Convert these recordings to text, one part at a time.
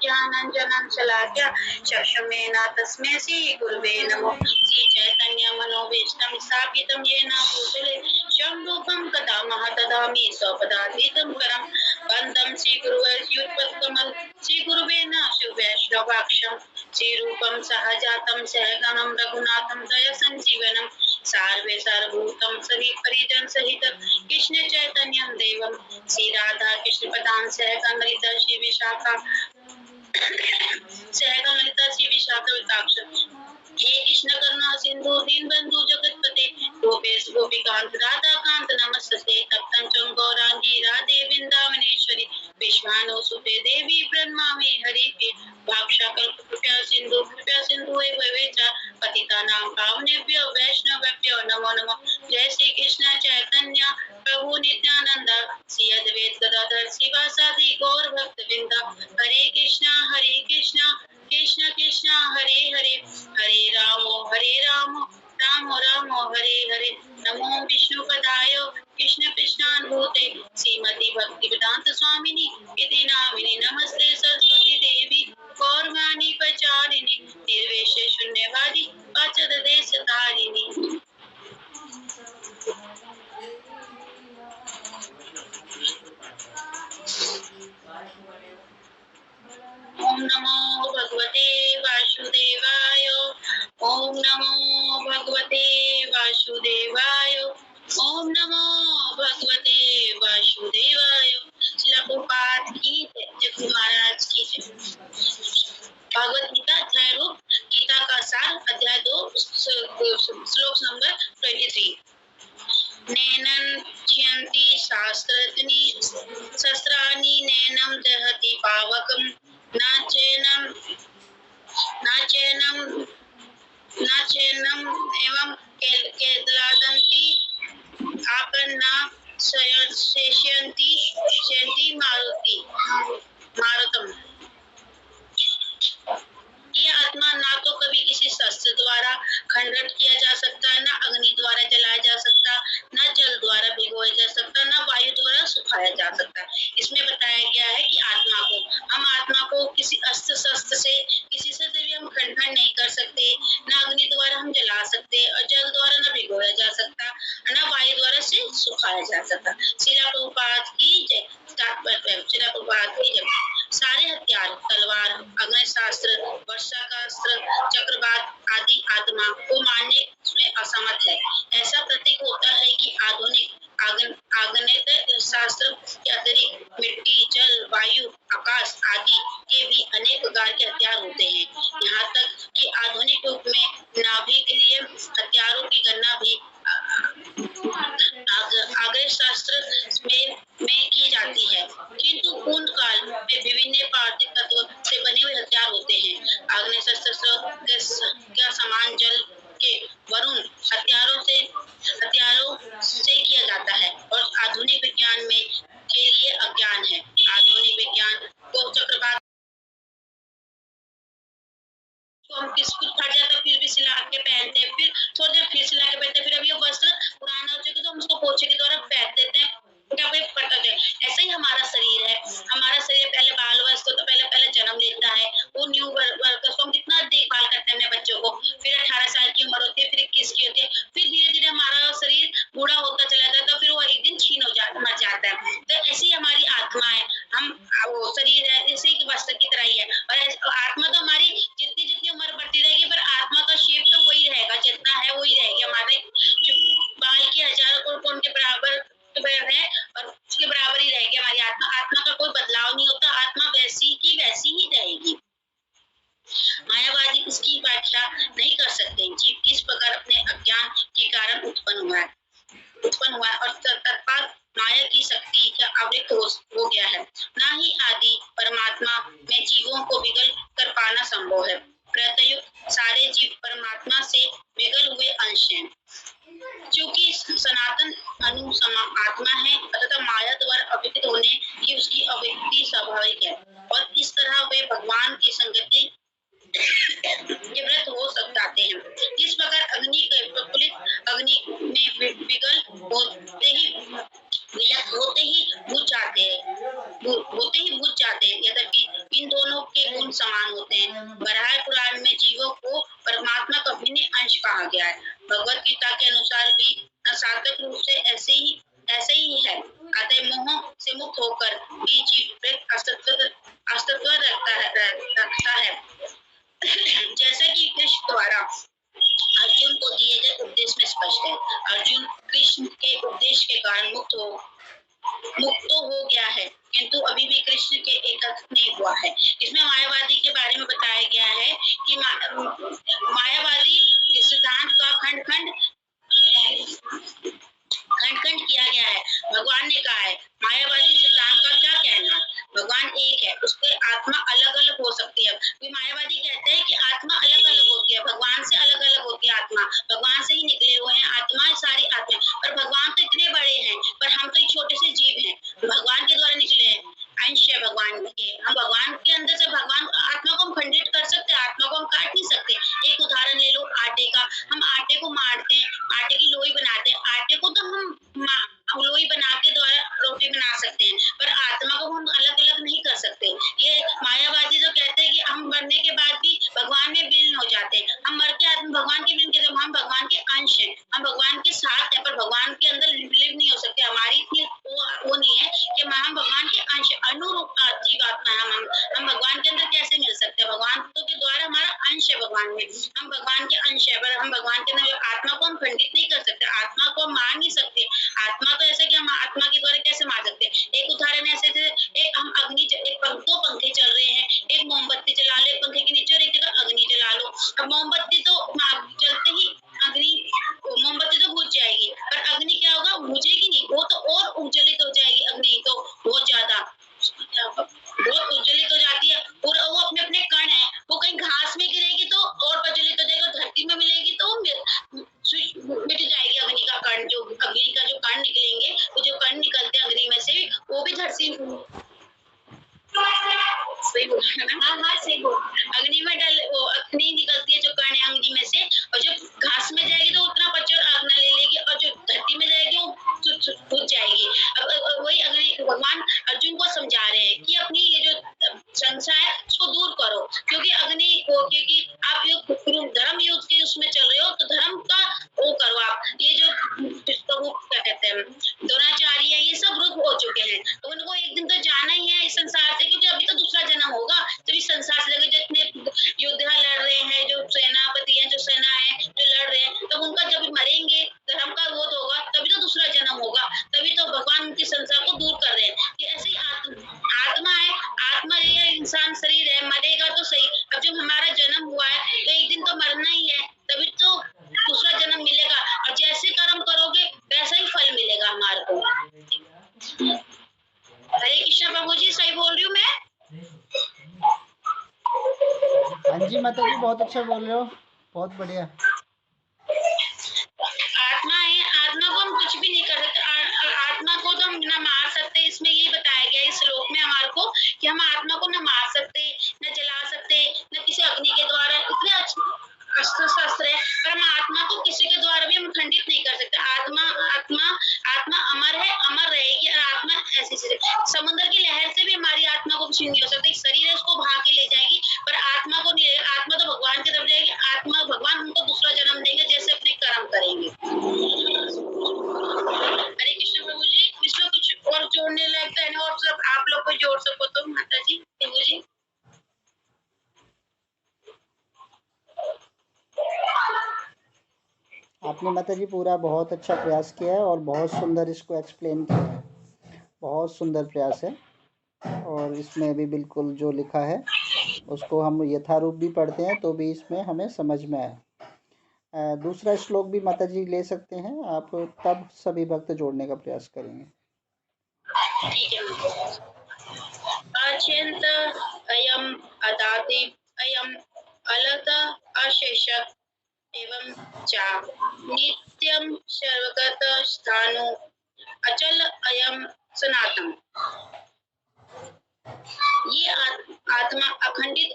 ज्ञानाञ्जनं शलाकया चक्षुमेन तस्मै श्री गुरुवे नमो। श्री चैतन्य मनोभीष्टं स्थापितं येन भूतले स्वयं रूपं कदा महतदामि स्वपदातीतं करं वन्दं श्रीगुरुवर्युत्पत्कमल श्रीगुरुवेन शिववैष्णवाक्षं श्रीरूपं सहजातं सहगणं रघुनाथं दयसञ्जीवनं सार्वे सारभूतं सभी परिजन सहित कृष्ण चैतन्यं देवं श्री राधा कृष्ण प्रदान सहगण ललिता श्री विशाखा सहगण ललिता श्री विशाखा विताक्ष हे कृष्ण करुणा सिंधु दीनबंधु जगतपते गोपेश गोपिकांत राधा कांत नमस्ते तप्तं च गौरांगी राधे वृंदावनेश्वरी विश्वानुसुते देवी प्रणमामि हरि भाक्षाकल्प कृपया सिंधु एव च पतितानां पावनेभ्यो वैष्णवेभ्यो नमो नमः। जय श्री कृष्ण चैतन्य प्रभु नित्यानंद श्री अद्वैत गदाधर शिवासादि गौर भक्त वृंद हरे कृष्णा कृष्ण कृष्ण हरे हरे हरे राम राम राम हरे हरे नमो विष्णुपदाय कृष्ण कृष्णानुभूते श्रीमती भक्ति वेदांत स्वामिनी इति नामिनी नमस्ते सरस्वती देवी गौरवाणी प्रचारिणी निर्वेश शून्यवादी पाचद देश तारिणी। ओम नमो भगवते वासुदेवाय ओम नमो भगवते वासुदेवाय ओम नमो भगवते वासुदेवाय। श्रील प्रभुपाद की जय महाराज की जय। भगवत गीता अध्याय रूप गीता का सार अध्याय 2 श्लोक नंबर 23। नैनं छियन्ति शस्त्राणि नैनं दहति पावकम् न चैनम एवं केदलादन्ति आपन्ना शेष्यन्ति मारुतम। ये आत्मा ना तो कभी किसी शस्त्र द्वारा खंडित किया जा सकता, न अग्नि द्वारा जलाया जा सकता, न जल द्वारा भिगोया जा सकता, न वायु द्वारा सुखाया जा सकता। इसमें बताया गया है कि हम आत्मा को किसी अस्त्र शस्त्र से किसी से भी हम खंडन नहीं कर सकते, न अग्नि द्वारा हम जला सकते और जल द्वारा न भिगोया जा सकता, न वायु द्वारा से सुखाया जा सकता। श्रील प्रभुपाद की जय। श्रील प्रभुपाद की जय। सारे हथियार तलवार अग्निशास्त्र वर्षाकास्त्र चक्रवात आदि आत्मा को मारने में असमर्थ है। ऐसा प्रतीक होता है कि आधुनिक आग्नेय शास्त्र के अतिरिक्त मिट्टी जल वायु आकाश आदि के भी अनेक प्रकार के हथियार होते हैं। यहाँ तक कि आधुनिक युग में नाभि के लिए हथियारों की गणना भी आग्नेय शास्त्र में की जाती है, किंतु पूर्ण काल में विभिन्न पार्थिव तत्व से बने हुए हथियार होते हैं। आग्नेय शस्त्र का समान जल के वरुण हथियारों से किया जाता है और आधुनिक विज्ञान में के लिए अज्ञान है। आधुनिक विज्ञान को चक्रवात हम कुछ फट जाता फिर भी सिला के पहनते हैं, फिर थोड़ी देर फिर सिला के पहनते हैं, फिर अब ये वस्त्र पुराना हो चुका तो हम उसको पोछे के द्वारा फेंक देते हैं, क्या भाई फटा जाए। ऐसा ही हमारा शरीर है। हमारा शरीर पहले बाल वस्त्र तो पहले जन्म लेता है, वो न्यू वर्कर्स को हम कितना देखभाल करते हैं अपने बच्चों को, फिर 18 साल की उम्र होती है, फिर 21 की होती है, फिर धीरे धीरे हमारा शरीर बूढ़ा होता चला जाता है, फिर वो एक दिन छीन मर जाता है। तो ऐसी हमारी आत्मा है, हम वो शरीर है इसी की वस्त्र की तरह ही है, और आत्मा तो हमारी जितनी उम्र बढ़ती रहेगी पर आत्मा का शेप तो वही रहेगा, जितना है वही रहेगी। हमारे बाल के हजारों कोण के बराबर है और उसके बराबर ही रहेगी हमारी आत्मा। आत्मा का कोई बदलाव नहीं होता, आत्मा वैसी की वैसी ही रहेगी। मायावादी इसकी व्याख्या नहीं कर सकते जीव किस प्रकार अपने अज्ञान के कारण उत्पन्न हुआ है और तत्काल माया की शक्ति का आवृत हो गया है। ना ही आदि परमात्मा में जीवों को विगल कर पाना संभव है। प्रत्ययुक्त सारे जीव परमात्मा से विगल हुए अंश हैं। क्योंकि सनातन आत्मा है अतः माया द्वारा अविकृत होने की उसकी अविकृति स्वाभाविक है और इस तरह वे भगवान की संगति के व्रत हो सकते हैं। जिस प्रकार अग्नि के प्रज्वलित अग्नि में विगल होते ही बुझ जाते हैं, यद्यपि इन दोनों के गुण समान होते हैं। बराह पुराण में जीवों को परमात्मा का भिन्न अंश कहा गया है। भगवत गीता के अनुसार भी सात्विक रूप से ऐसे ही है। अतः मोह से मुक्त होकर भी जीव अस्तित्व रखता है। जैसा कि कृष्ण द्वारा अर्जुन को दिए गए उपदेश में स्पष्ट है। अर्जुन कृष्ण के उपदेश के कारण मुक्त तो हो गया है, किंतु अभी भी कृष्ण के एकत्व नहीं हुआ है। इसमें मायावादी के बारे में बताया गया है कि मायावादी सिद्धांत का खंड किया गया है। भगवान ने कहा है मायावादी सिद्धांत का क्या कहना, भगवान एक है, उसके आत्मा अलग अलग हो सकती है। मायावादी कहते हैं कि आत्मा अलग अलग होती है, भगवान से अलग अलग होती है आत्मा, भगवान से ही निकले हुए हैं आत्मा, सारी आत्मा। पर भगवान तो इतने बड़े हैं, पर हम तो एक छोटे से जीव हैं, भगवान के द्वारा निकले हैं, अंश है भगवान के। हम भगवान के अंदर से भगवान आत्मा को हम खंडित कर सकते हैं, आत्मा को हम काट नहीं सकते। एक उदाहरण ले लो आटे का, हम आटे को मारते हैं, आटे की लोई बनाते हैं, आटे को तो हम लोई बना के द्वारा रोटी बना सकते हैं, पर आत्मा को हम अलग अलग नहीं कर सकते। ये मायावादी जो कहते हैं कि हम मरने के बाद भी भगवान में विलीन हो जाते हैं, हम मर के आत्मा भगवान के विलीन कहते हैं, हम भगवान के अंश हैं, हम भगवान के साथ हैं, पर भगवान के अंदर लिव नहीं हो सकते। हमारी इतनी वो नहीं है कि हम भगवान के अंश अनुरूप जीवात्मा है। हम भगवान के अंदर कैसे मिल सकते हैं, भगवान के द्वारा हमारा अंश है भगवान में, हम भगवान के अंश है, पर हम भगवान के अंदर आत्मा को हम खंडित नहीं कर सकते, आत्मा को हम मार नहीं सकते। आत्मा तो ऐसे कि हम आत्मा के द्वारा कैसे मार सकते हैं। एक उदाहरण ऐसे थे, एक हम दो पंखे चल रहे हैं, एक मोमबत्ती जला लो एक पंखे के नीचे और एक जगह अग्नि जला लो। अब मोमबत्ती तो चलते ही अग्नि, मोमबत्ती तो बुझ जाएगी, पर अग्नि क्या होगा, बुझेगी नहीं, वो तो और उज्जवलित हो जाएगी। अग्नि तो बहुत ज्यादा बहुत उज्जवलित हो जाती है, और वो अपने अपने कण है, वो कहीं घास में गिरेगी तो और प्रज्वलित हो जाएगी, धरती में मिलेगी तो मिट जाएगी। अग्नि का कण, जो अग्नि का जो कण निकलेंगे, वो जो कण निकलते हैं अग्नि में से, वो भी धरती सही बोला ना, हाँ सही बोला, अग्नि में वो अग्नि निकलती है जो कण है अग्नि में से, और जब घास में जाएगी तो उतना प्रचुर आग न ले लेगी, और जो धरती में जाएगी वो बुझ जाएगी। अब वही अग्नि भगवान अर्जुन को समझा रहे हैं कि अपनी ये जो संशय है उसको दूर करो, क्योंकि क्योंकि आप धर्म युद्ध के उसमें चल रहे हो, तो धर्म का वो करो आप। ये जो क्या कहते हैं द्रोणाचार्य है, ये सब रुक हो चुके हैं, तो उनको एक दिन तो जाना ही है इस संसार से, क्योंकि अभी तो दूसरा जन्म होगा, तो इस संसार से लगे जितने योद्धा लड़ रहे हैं, जो सेनापति हैं, जो सेना है जो लड़ रहे हैं, तब उनका जब मरेंगे धर्म का वोध होगा, तभी तो दूसरा जन्म होगा, तभी तो भगवान उनके संसार को दूर कर रहे हैं। ये ऐसे ही आत्मा है, आत्मा ये इंसान शरीर है, मरेगा तो सही। अब जब हमारा जन्म हुआ है तो एक दिन तो मरना ही है, तभी तो दूसरा जन्म मिलेगा, और जैसे कर्म करोगे वैसा ही फल मिलेगा हमारे को। हरे कृष्ण प्रभु जी, सही बोल रही हूँ मैं? हाँ जी माता जी, बहुत अच्छा बोल रहे हो, बहुत बढ़िया। आत्मा है, आत्मा को हम कुछ भी नहीं कर सकते, आत्मा को तो हम न मार सकते। इसमें ये बताया गया इस श्लोक में हमारे को कि हम आत्मा को न मार सकते, न जला सकते, न किसी अग्नि के द्वारा, इतने अस्त्र शस्त्र है, पर हम आत्मा को किसी के द्वारा भी हम खंडित नहीं कर सकते। आत्मा अमर है, अमर रहेगी, और आत्मा ऐसी समुद्र की लहर से भी हमारी आत्मा को कुछ नहीं हो सकता। शरीर है उसको भाग के ले जाएगी, पर आत्मा को नहीं, आत्मा तो भगवान की तरफ जाएगी, आत्मा भगवान उनको दूसरा जन्म देंगे जैसे अपने कर्म करेंगे। हरे कृष्ण प्रभु जी, इसमें कुछ और जोड़ने लगता है ना, और सब आप लोग को जोड़ सको तो माता जी, प्रभु जी। आपने माता जी पूरा बहुत अच्छा प्रयास किया है और बहुत सुंदर इसको एक्सप्लेन किया है, बहुत सुंदर प्रयास है। और इसमें भी बिल्कुल जो लिखा है उसको हम यथारूप भी पढ़ते हैं तो भी इसमें हमें समझ में आए। दूसरा श्लोक भी माता जी ले सकते हैं आप, तब सभी भक्त जोड़ने का प्रयास करेंगे। अचिंत अयम अदाति अयम अलत अशेष एवं चा नित्यम सर्वगत स्थानो अचल अयम सनातन। ये आत्मा अखंडित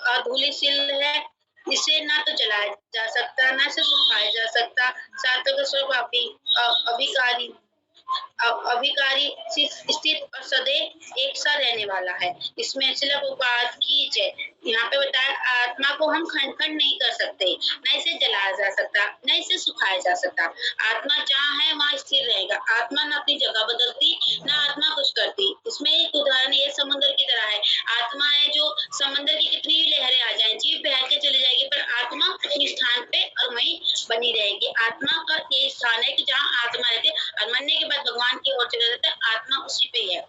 अधूलिशील है, इसे ना तो जलाया जा सकता, ना से सुखाया जा सकता, सातों का स्वरूप अभिकारी अभिकारी स्थित और सदैव एक सा रहने वाला है। इसमें सिर्फ बात की जाए, यहाँ पे बताया आत्मा को हम खंड खंड नहीं कर सकते, न इसे जलाया जा सकता, न इसे सुखाया जा सकता। आत्मा जहाँ है वहाँ स्थिर रहेगा। आत्मा न अपनी जगह बदलती, न आत्मा कुछ करती। इसमें एक उदाहरण ये समुद्र की तरह है। आत्मा है जो समंदर की कितनी भी लहरें आ जाए, जीव बह के चली जाएगी, पर आत्मा अपने स्थान पे और वहीं बनी रहेगी। आत्मा का ये स्थान है कि जहाँ आत्मा रहती है और मरने के बाद भगवान की ओर चले जाते हैं, आत्मा उसी पे है।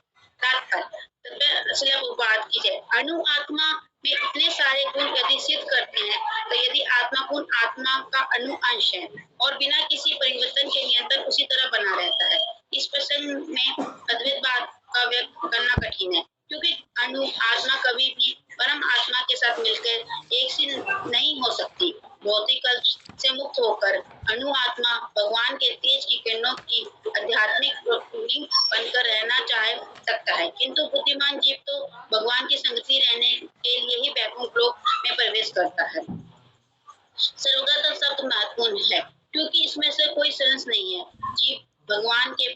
बात की जाए, अणु आत्मा में इतने सारे गुण यदि सिद्ध करते हैं, तो यदि आत्मा गुण आत्मा का अणु अंश है और बिना किसी परिवर्तन के नियंत्रण उसी तरह बना रहता है। इस प्रसंग में अद्वैत बात का व्यक्त करना कठिन है, क्योंकि अणु आत्मा कभी भी परम आत्मा के साथ मिलकर एक सी नहीं हो सकती। भौतिक कल्प से मुक्त होकर अणु आत्मा भगवान के तेज की किरणों की आध्यात्मिक प्रतिबिंब बनकर रहना चाह सकता है, किंतु बुद्धिमान जीव तो भगवान की संगति रहने के लिए ही वैकुंठ लोक में प्रवेश करता है। सर्वगत शब्द महत्वपूर्ण है, क्योंकि इसमें से कोई सेंस नहीं है। जीव भगवान के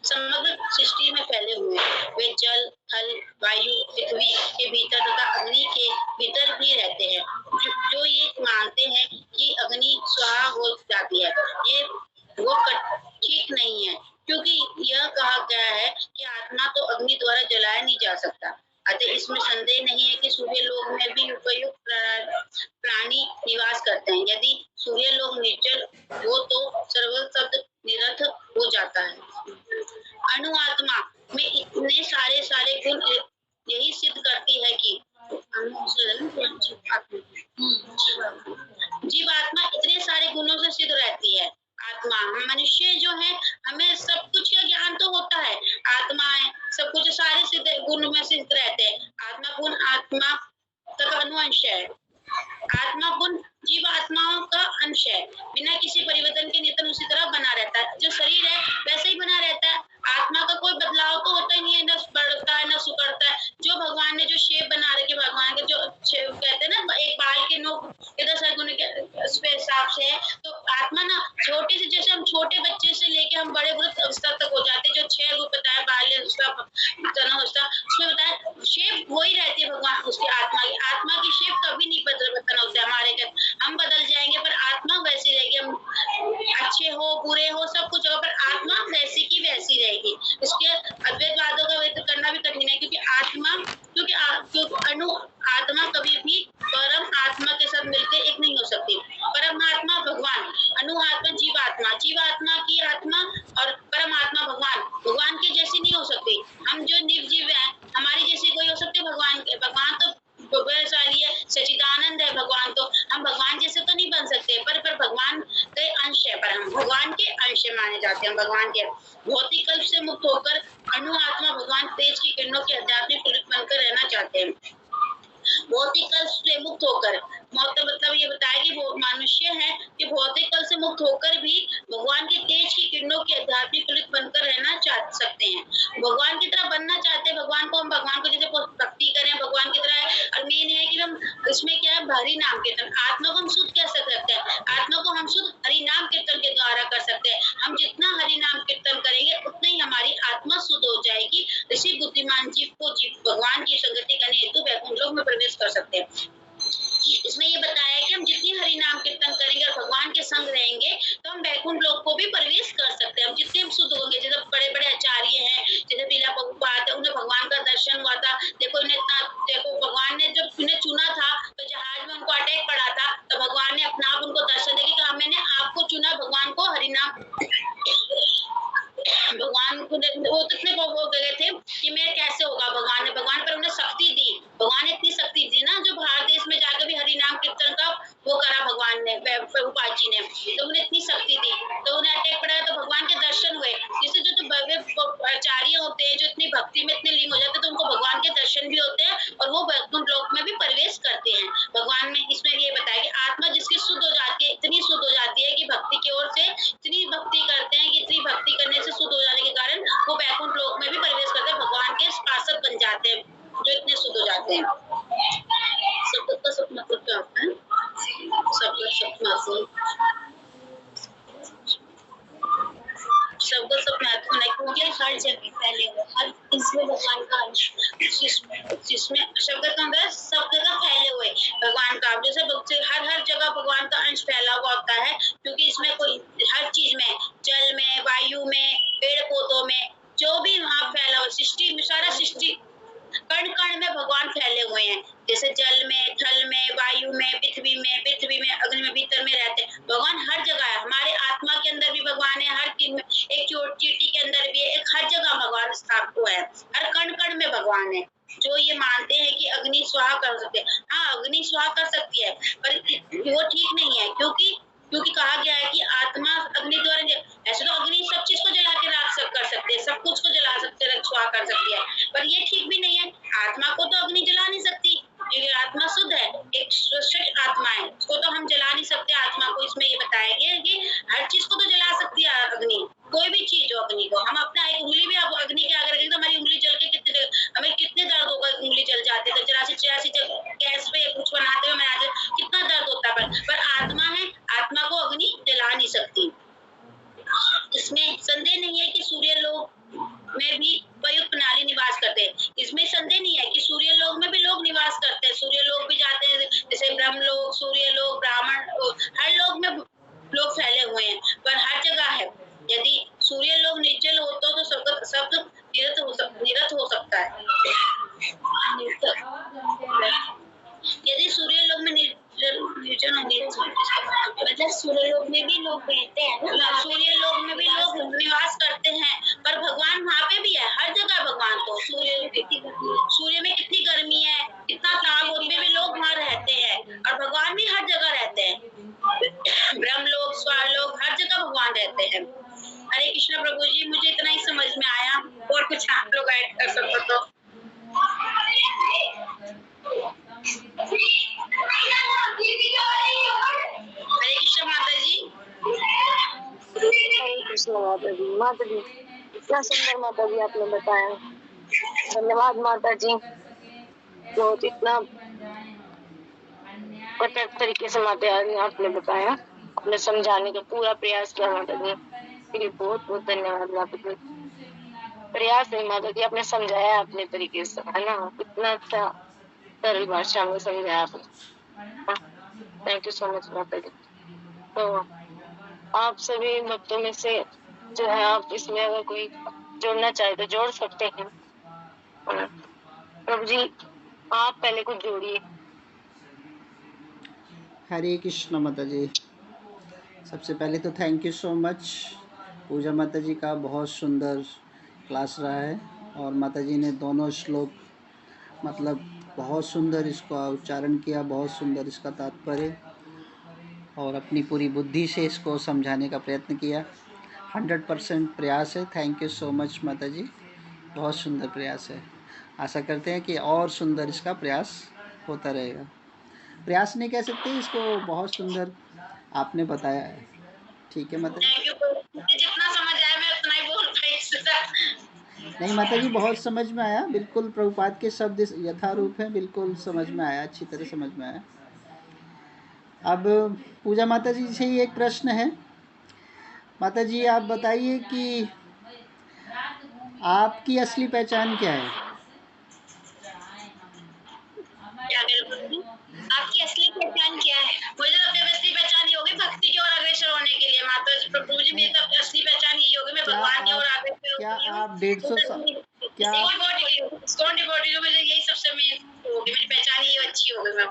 समग्र सृष्टि में फैले हुए हैं। वे जल, थल, वायु, पृथ्वी के भीतर तथा अग्नि के भीतर भी रहते हैं। जो ये मानते हैं कि अग्नि स्वाहा हो जाती है, ये वो ठीक नहीं है, क्योंकि यह कहा गया है कि आत्मा तो अग्नि द्वारा जलाया नहीं जा सकता। अतः इसमें संदेह नहीं है कि सूर्य लोक में भी उपयुक्त प्राणी निवास करते हैं। यदि सूर्य लोक निर्जल हो तो सर्व शब्द निरर्थ हो जाता है। अणु आत्मा में इतने सारे गुण यही सिद्ध करती है कि जीवात्मा इतने सारे गुणों से सिद्ध रहती है। आत्मा मनुष्य जो है, हमें सब कुछ का ज्ञान तो होता है, आत्मा है सब कुछ सारे सिद्ध गुण में सिद्ध रहते हैं। आत्मा गुण आत्मा का अनुअंश है। आत्मा गुण जीव आत्माओं का अंश है, बिना किसी परिवर्तन के नियतन उसी तरह बना रहता है। जो शरीर है वैसे ही बना रहता है। आत्मा का कोई बदलाव तो होता ही नहीं है, न बढ़ता है न सुकड़ता है। जो भगवान ने जो शेप बना रखे, भगवान के जो कहते हैं ना, एक बाल के नोक के 10 गुण के हिसाब से है, तो आत्मा ना छोटे से, जैसे हम छोटे बच्चे से लेके हम बड़े वृद्ध अवस्था तक हो जाते हैं। जो 6 गुण बताया, बाल्य अवस्था, उसमें बताया शेप वही रहती है भगवान उसकी आत्मा की शेप कभी नहीं बदल होता है। हमारे हम बदल जाएंगे, पर आत्मा वैसी रहेगी। हम अच्छे हो बुरे हो सब कुछ होगा, पर आत्मा वैसी की वैसी रहेगी। इसके अद्वैतवादों का व्यक्त करना भी कठिन है, क्योंकि अणु आत्मा कभी भी परम आत्मा के साथ मिलकर एक नहीं हो सकती। परमात्मा भगवान, अणु आत्मा जीवात्मा की आत्मा और परमात्मा भगवान के जैसी नहीं हो सकती। हम जो निर्जीव है, हमारी जैसी कोई हो सकती है? भगवान तो वैशाली है, सच्चिदानंद है भगवान, तो हम भगवान जैसे तो नहीं बन सकते, पर भगवान के अंश है, पर हम भगवान के अंश माने जाते हैं। भगवान के भौतिक कल्प से मुक्त होकर अणु आत्मा भगवान तेज की किरणों के आध्यात्मिक पुरुष बनकर रहना चाहते हैं। भौतिक कल्प से मुक्त होकर, मतलब ये बताया कि वो मनुष्य है कि भौतिक कल्प से मुक्त होकर भी भगवान के तेज की किरणों के आध्यात्मिक पुरुष बनकर रहना चाह सकते हैं। भगवान की तरह बनना चाहते हैं। भगवान को जैसे भक्ति करें भगवान की तरह। और मेन है कि हम इसमें क्या है, हरि नाम कीर्तन। आत्मा को हम शुद्ध कैसे करते हैं? आत्मा को हम शुद्ध हरि नाम कीर्तन के द्वारा कर सकते हैं। हम जितना हरि नाम कीर्तन करेंगे उतना ही हमारी आत्मा शुद्ध हो जाएगी। इसी बुद्धिमान जीव को भगवान की संगति करने हेतु वैकुंठ लोक में प्रवेश कर सकते हैं। इसमें ये बताया है कि हम जितनी हरि नाम कीर्तन करेंगे और भगवान के संग रहेंगे, तो हम वैकुंठ लोक को भी प्रवेश कर सकते हैं। हम जितने हम शुद्ध होंगे, जैसे बड़े बड़े आचार्य हैं, जैसे पीला प्रभुपाद, उन्हें भगवान का दर्शन हुआ था। देखो भगवान ने जब उन्हें चुना था, तो जहाज में उनको अटैक पड़ा था, तो भगवान ने अपना आप उनको दर्शन देके कहा, मैंने आपको चुना। भगवान को हरिनाम भगवान को वो कितने हो गए थे कि मैं कैसे होगा। भगवान पर उन्हें शक्ति दी। भगवान ने इतनी शक्ति दी ना, जो भारत देश में जाकर भी हरि नाम कीर्तन का वो करा भगवान ने, प्रभुपाद जी ने, तो उन्हें इतनी शक्ति दी। तो उन्हें अटैक पड़ा तो भगवान के दर्शन हुए। जिससे जो भव्य आचार्य होते हैं, जो इतनी भक्ति में इतने लीन हो जाते हैं, तो उनको भगवान के दर्शन भी होते हैं और वो वैकुंठ लोक में भी प्रवेश करते हैं। भगवान में इसमें ये बताया कि आत्मा जिसकी शुद्ध हो जाती है, इतनी शुद्ध हो जाती है कि भक्ति की ओर से इतनी भक्ति करते हैं कि इतनी भक्ति करने से शुद्ध हो जाने के कारण वो वैकुंठ लोक में भी प्रवेश करते हैं, भगवान के पार्षद बन जाते हैं, जो इतने शुद्ध हो जाते हैं। सबका मतलब क्या होता है? सबका मतलब सबको सब महत्वपूर्ण है, क्योंकि हर जगह फैले हुए, हर इसमें भगवान का अंश, जिसमें शब्द का अंदर सब जगह फैले हुए भगवान का, जैसे हर जगह भगवान का अंश फैला हुआ होता है, क्योंकि इसमें कोई हर चीज में, जल में, वायु में, पेड़ पौधों में, जो भी वहाँ फैला हुआ सृष्टि में, सारा सृष्टि कण कण में भगवान फैले हुए हैं, जैसे जल में, थल में, वायु में, पृथ्वी में, अग्नि में, भीतर में रहते हैं भगवान, हर जगह है। हमारे आत्मा के अंदर भी भगवान है, हर एक चींटी के अंदर भी है, एक हर जगह भगवान स्थापित हुआ है, हर कण कण में भगवान है। जो ये मानते हैं कि अग्नि स्वाहा कर सकते हैं, हाँ अग्नि स्वाहा कर सकती है, पर वो ठीक नहीं है, क्योंकि कहा गया है कि आत्मा अग्नि द्वारा, ऐसे तो अग्नि सब चीज को जला के कर सकते हैं, सब कुछ को जला सकते हैं, स्वाहा कर सकती है, पर ये ठीक भी नहीं है। आत्मा को तो अग्नि जला नहीं सकती, क्योंकि आत्मा शुद्ध है, एक स्वच्छ आत्मा है, उसको तो हम जला नहीं सकते। आत्मा को इसमें ये बताया गया है कि हर चीज को तो जला सकती है अग्नि, कोई भी चीज हो अग्नि को, हम अपना एक उंगली भी आप अग्नि के आगे रखेंगे तो हमारी उंगली जल के हमें कितने दर्द होगा, उंगली जल जाती है, 84 गैस पे कुछ बनाते हुए कितना दर्द होता है, पर आत्मा है, आत्मा को अग्नि जला नहीं सकती। इसमें संदेह नहीं है कि सूर्य लोक में भी प्रयुक्त नारी निवास करते हैं, इसमें संदेह नहीं है कि सूर्य लोक में भी लोग निवास करते हैं, सूर्य लोक भी जाते हैं, जैसे ब्रह्म लोक, सूर्य लोक, ब्राह्मण, हर लोक में लोग फैले हुए हैं, पर हर जगह है। यदि सूर्य लोक निर्जल होता तो शब्द निरत हो सकता है। यदि सूर्य लोक में निर्जन मतलब सूर्य लोक में भी लोग रहते हैं ना, सूर्य लोक में भी लोग निवास करते हैं, पर भगवान वहाँ पे भी है, हर जगह भगवान को, सूर्य में कितनी गर्मी है, कितना ताप, उसमें भी लोग वहाँ रहते हैं, और भगवान भी हर जगह रहते हैं, ब्रह्मलोक, स्वर्लोक, हर जगह भगवान रहते हैं। हरे कृष्ण प्रभु जी, मुझे इतना ही समझ में आया, और कुछ आप लोग ऐड कर सकते तो। हरे कृष्ण माता जी। हरे कृष्ण माता जी। माता जी इतना सुंदर माता जी आपने बताया, धन्यवाद माता जी। बहुत इतना कटक तरीके से माता जी आपने बताया, आपने समझाने का पूरा प्रयास किया माता जी, इसके लिए बहुत बहुत धन्यवाद माता जी। प्रयास नहीं माता जी, आपने समझाया अपने तरीके से, है ना, कितना अच्छा सरल भाषा में समझाया आपने। थैंक यू सो मच माता जी। तो आप सभी भक्तों में से जो है, आप इसमें अगर कोई जोड़ना चाहे तो जोड़ सकते हैं। प्रभु जी आप पहले कुछ जोड़िए। हरे कृष्ण माता जी। सबसे पहले तो थैंक यू सो मच पूजा माता जी का, बहुत सुंदर क्लास रहा है, और माता जी ने दोनों श्लोक मतलब बहुत सुंदर इसका उच्चारण किया, बहुत सुंदर इसका तात्पर्य, और अपनी पूरी बुद्धि से इसको समझाने का प्रयत्न किया। 100% प्रयास है। थैंक यू सो मच माता जी, बहुत सुंदर प्रयास है। आशा करते हैं कि और सुंदर इसका प्रयास होता रहेगा। प्रयास नहीं कह सकते इसको, बहुत सुंदर आपने बताया है। ठीक है माता जी। थैंक यू, जितना समझ आया मैं उतना ही बोल पाई। नहीं माता जी, बहुत समझ में आया, बिल्कुल प्रभुपाद के शब्द यथारूप हैं, बिल्कुल समझ में आया, अच्छी तरह समझ में आया। अब पूजा माता जी से ही एक प्रश्न है। माता जी आप बताइए कि आपकी असली पहचान क्या है? आपकी असली पहचान क्या है? मुझे तो अपनी असली पहचान ये होगी भक्ति की ओर अग्रसर होने के लिए। माता जी प्रभु जी, मेरी तो असली पहचान यही होगी, मैं भगवान की ओर अग्रसर क्या होती हूँ। आप 150 क्या मुझे यही सबसे मेन होगी, मेरी पहचान ये अच्छी होगी। मैं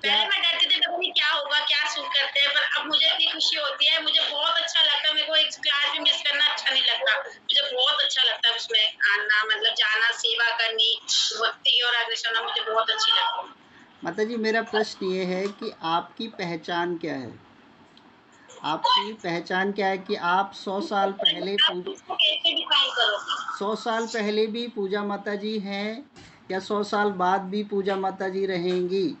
पहले मैं डरती थी पता नहीं क्या होगा, क्या शुरू करते हैं, पर अब मुझे इतनी खुशी होती है, मुझे बहुत अच्छा लगता है। मेरे को एक क्लास भी मिस करना अच्छा नहीं लगता, मुझे बहुत अच्छा लगता है उसमें आना, मतलब जाना, सेवा करनी, भक्ति की ओर अग्रसर होना मुझे बहुत अच्छी लगती है। माता जी मेरा प्रश्न ये है कि आपकी पहचान क्या है? आपकी पहचान क्या है कि आप 100 साल पहले 100 साल पहले भी पूजा माता जी हैं, या 100 साल बाद भी पूजा माता जी रहेंगी?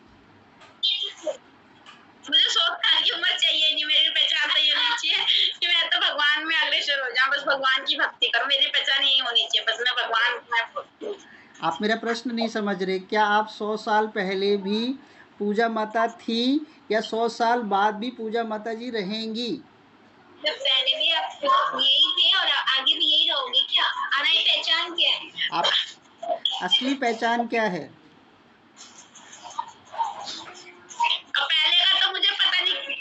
मुझे 100 साल की उम्र चाहिए नहीं, मेरी पहचान तो ये होनी चाहिए कि मैं तो भगवान में अग्रसर हो जाऊं, बस भगवान की भक्ति करूं, मेरी पहचान यही होनी चाहिए, बस मैं भगवान में। आप मेरा प्रश्न नहीं समझ रहे। क्या आप 100 साल पहले भी पूजा माता थी, या 100 साल बाद भी पूजा माता जी रहेंगी? पहले भी आप यही थे और आगे भी यही रहोगे क्या? अनई पहचान क्या है? आप असली पहचान क्या है? अब पहले का तो मुझे पता नहीं,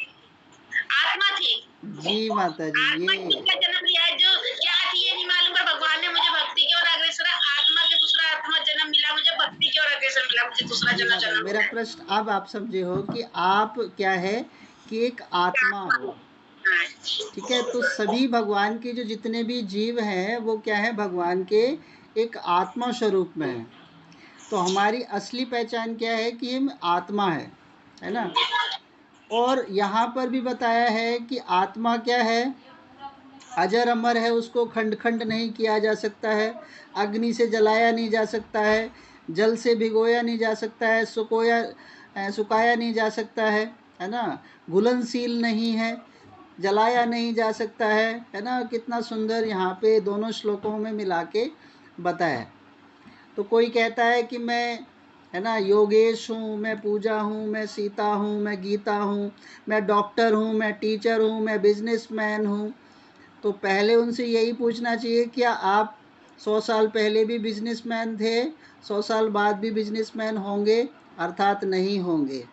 आत्मा थी। जी माता जी, आत्मा ये किसका जन्म लिया है, जो क्या थी ये नहीं मालूम, पर भगवान ने मुझे भक्ति की ओर अग्रसर, आत्मा के दूसरा आत्मा जन्म मिला, मुझे भक्ति की ओर अग्रसर मिला, मुझे दूसरा जी माता जी, जन्म मेरा मिला। प्रश्न अब आप समझे हो कि आप क्या है कि एक आत्मा हो। हाँ। ठीक है, तो सभी भगवान के जो जितने भी जीव हैं वो क्या है, भगवान के एक आत्मा स्वरूप में है। तो हमारी असली पहचान क्या है कि हम आत्मा है ना। और यहाँ पर भी बताया है कि आत्मा क्या है, अजर अमर है, उसको खंड खंड नहीं किया जा सकता है, अग्नि से जलाया नहीं जा सकता है, जल से भिगोया नहीं जा सकता है, सुखाया नहीं जा सकता है ना, घुलनशील नहीं है, जलाया नहीं जा सकता है ना। कितना सुंदर यहाँ पे दोनों श्लोकों में मिला के बताया। तो कोई कहता है कि मैं है ना योगेश हूँ, मैं पूजा हूँ, मैं सीता हूँ, मैं गीता हूँ, मैं डॉक्टर हूँ, मैं टीचर हूँ, मैं बिजनेसमैन हूँ। तो पहले उनसे यही पूछना चाहिए, क्या आप 100 साल पहले भी बिजनेसमैन थे, 100 साल बाद भी बिजनेसमैन होंगे? अर्थात नहीं होंगे।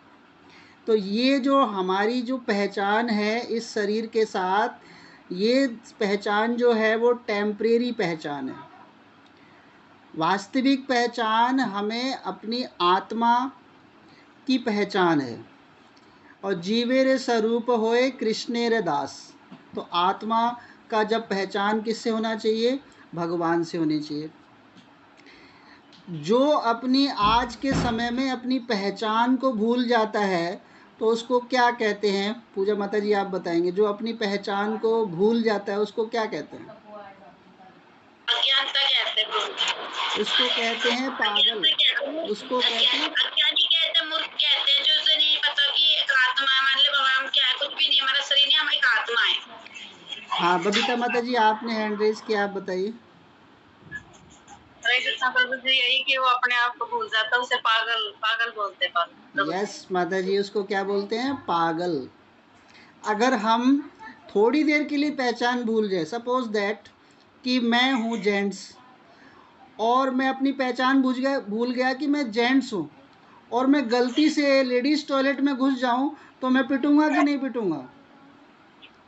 तो ये जो हमारी जो पहचान है इस शरीर के साथ, ये पहचान जो है वो टेम्परेरी पहचान है। वास्तविक पहचान हमें अपनी आत्मा की पहचान है। और जीवेरे स्वरूप होए कृष्णेरे दास। तो आत्मा का जब पहचान किससे होना चाहिए, भगवान से होनी चाहिए। जो अपनी आज के समय में अपनी पहचान को भूल जाता है तो उसको क्या कहते हैं? पूजा माता जी आप बताएंगे। जो अपनी पहचान को भूल जाता है उसको क्या कहते हैं? अज्ञानता कहते हैं प्रभु। उसको कहते हैं पागल। उसको कहते हैं अज्ञानी कहते हैं, मूर्ख कहते हैं, जो उसे नहीं पता कि एक आत्मा है, मान ले बाबा हम क्या है, कुछ भी नहीं, हमारा शरीर नहीं, हम एक आत्मा है। हाँ बबीता माता जी आपने हैंड रेज किया, आप बताइए। हरे कृष्णा प्रभु जी, यही कि वो अपने आप को भूल जाता है, उसे पागल पागल बोलते हैं प्रभु जी। यस माता जी, उसको क्या बोलते हैं? पागल। अगर हम थोड़ी देर के लिए पहचान भूल जाए, सपोज दैट कि मैं हूँ जेंट्स और मैं अपनी पहचान भूल गया कि मैं जेंट्स हूँ, और मैं गलती से लेडीज़ टॉयलेट में घुस जाऊँ तो मैं पिटूंगा कि नहीं पिटूंगा?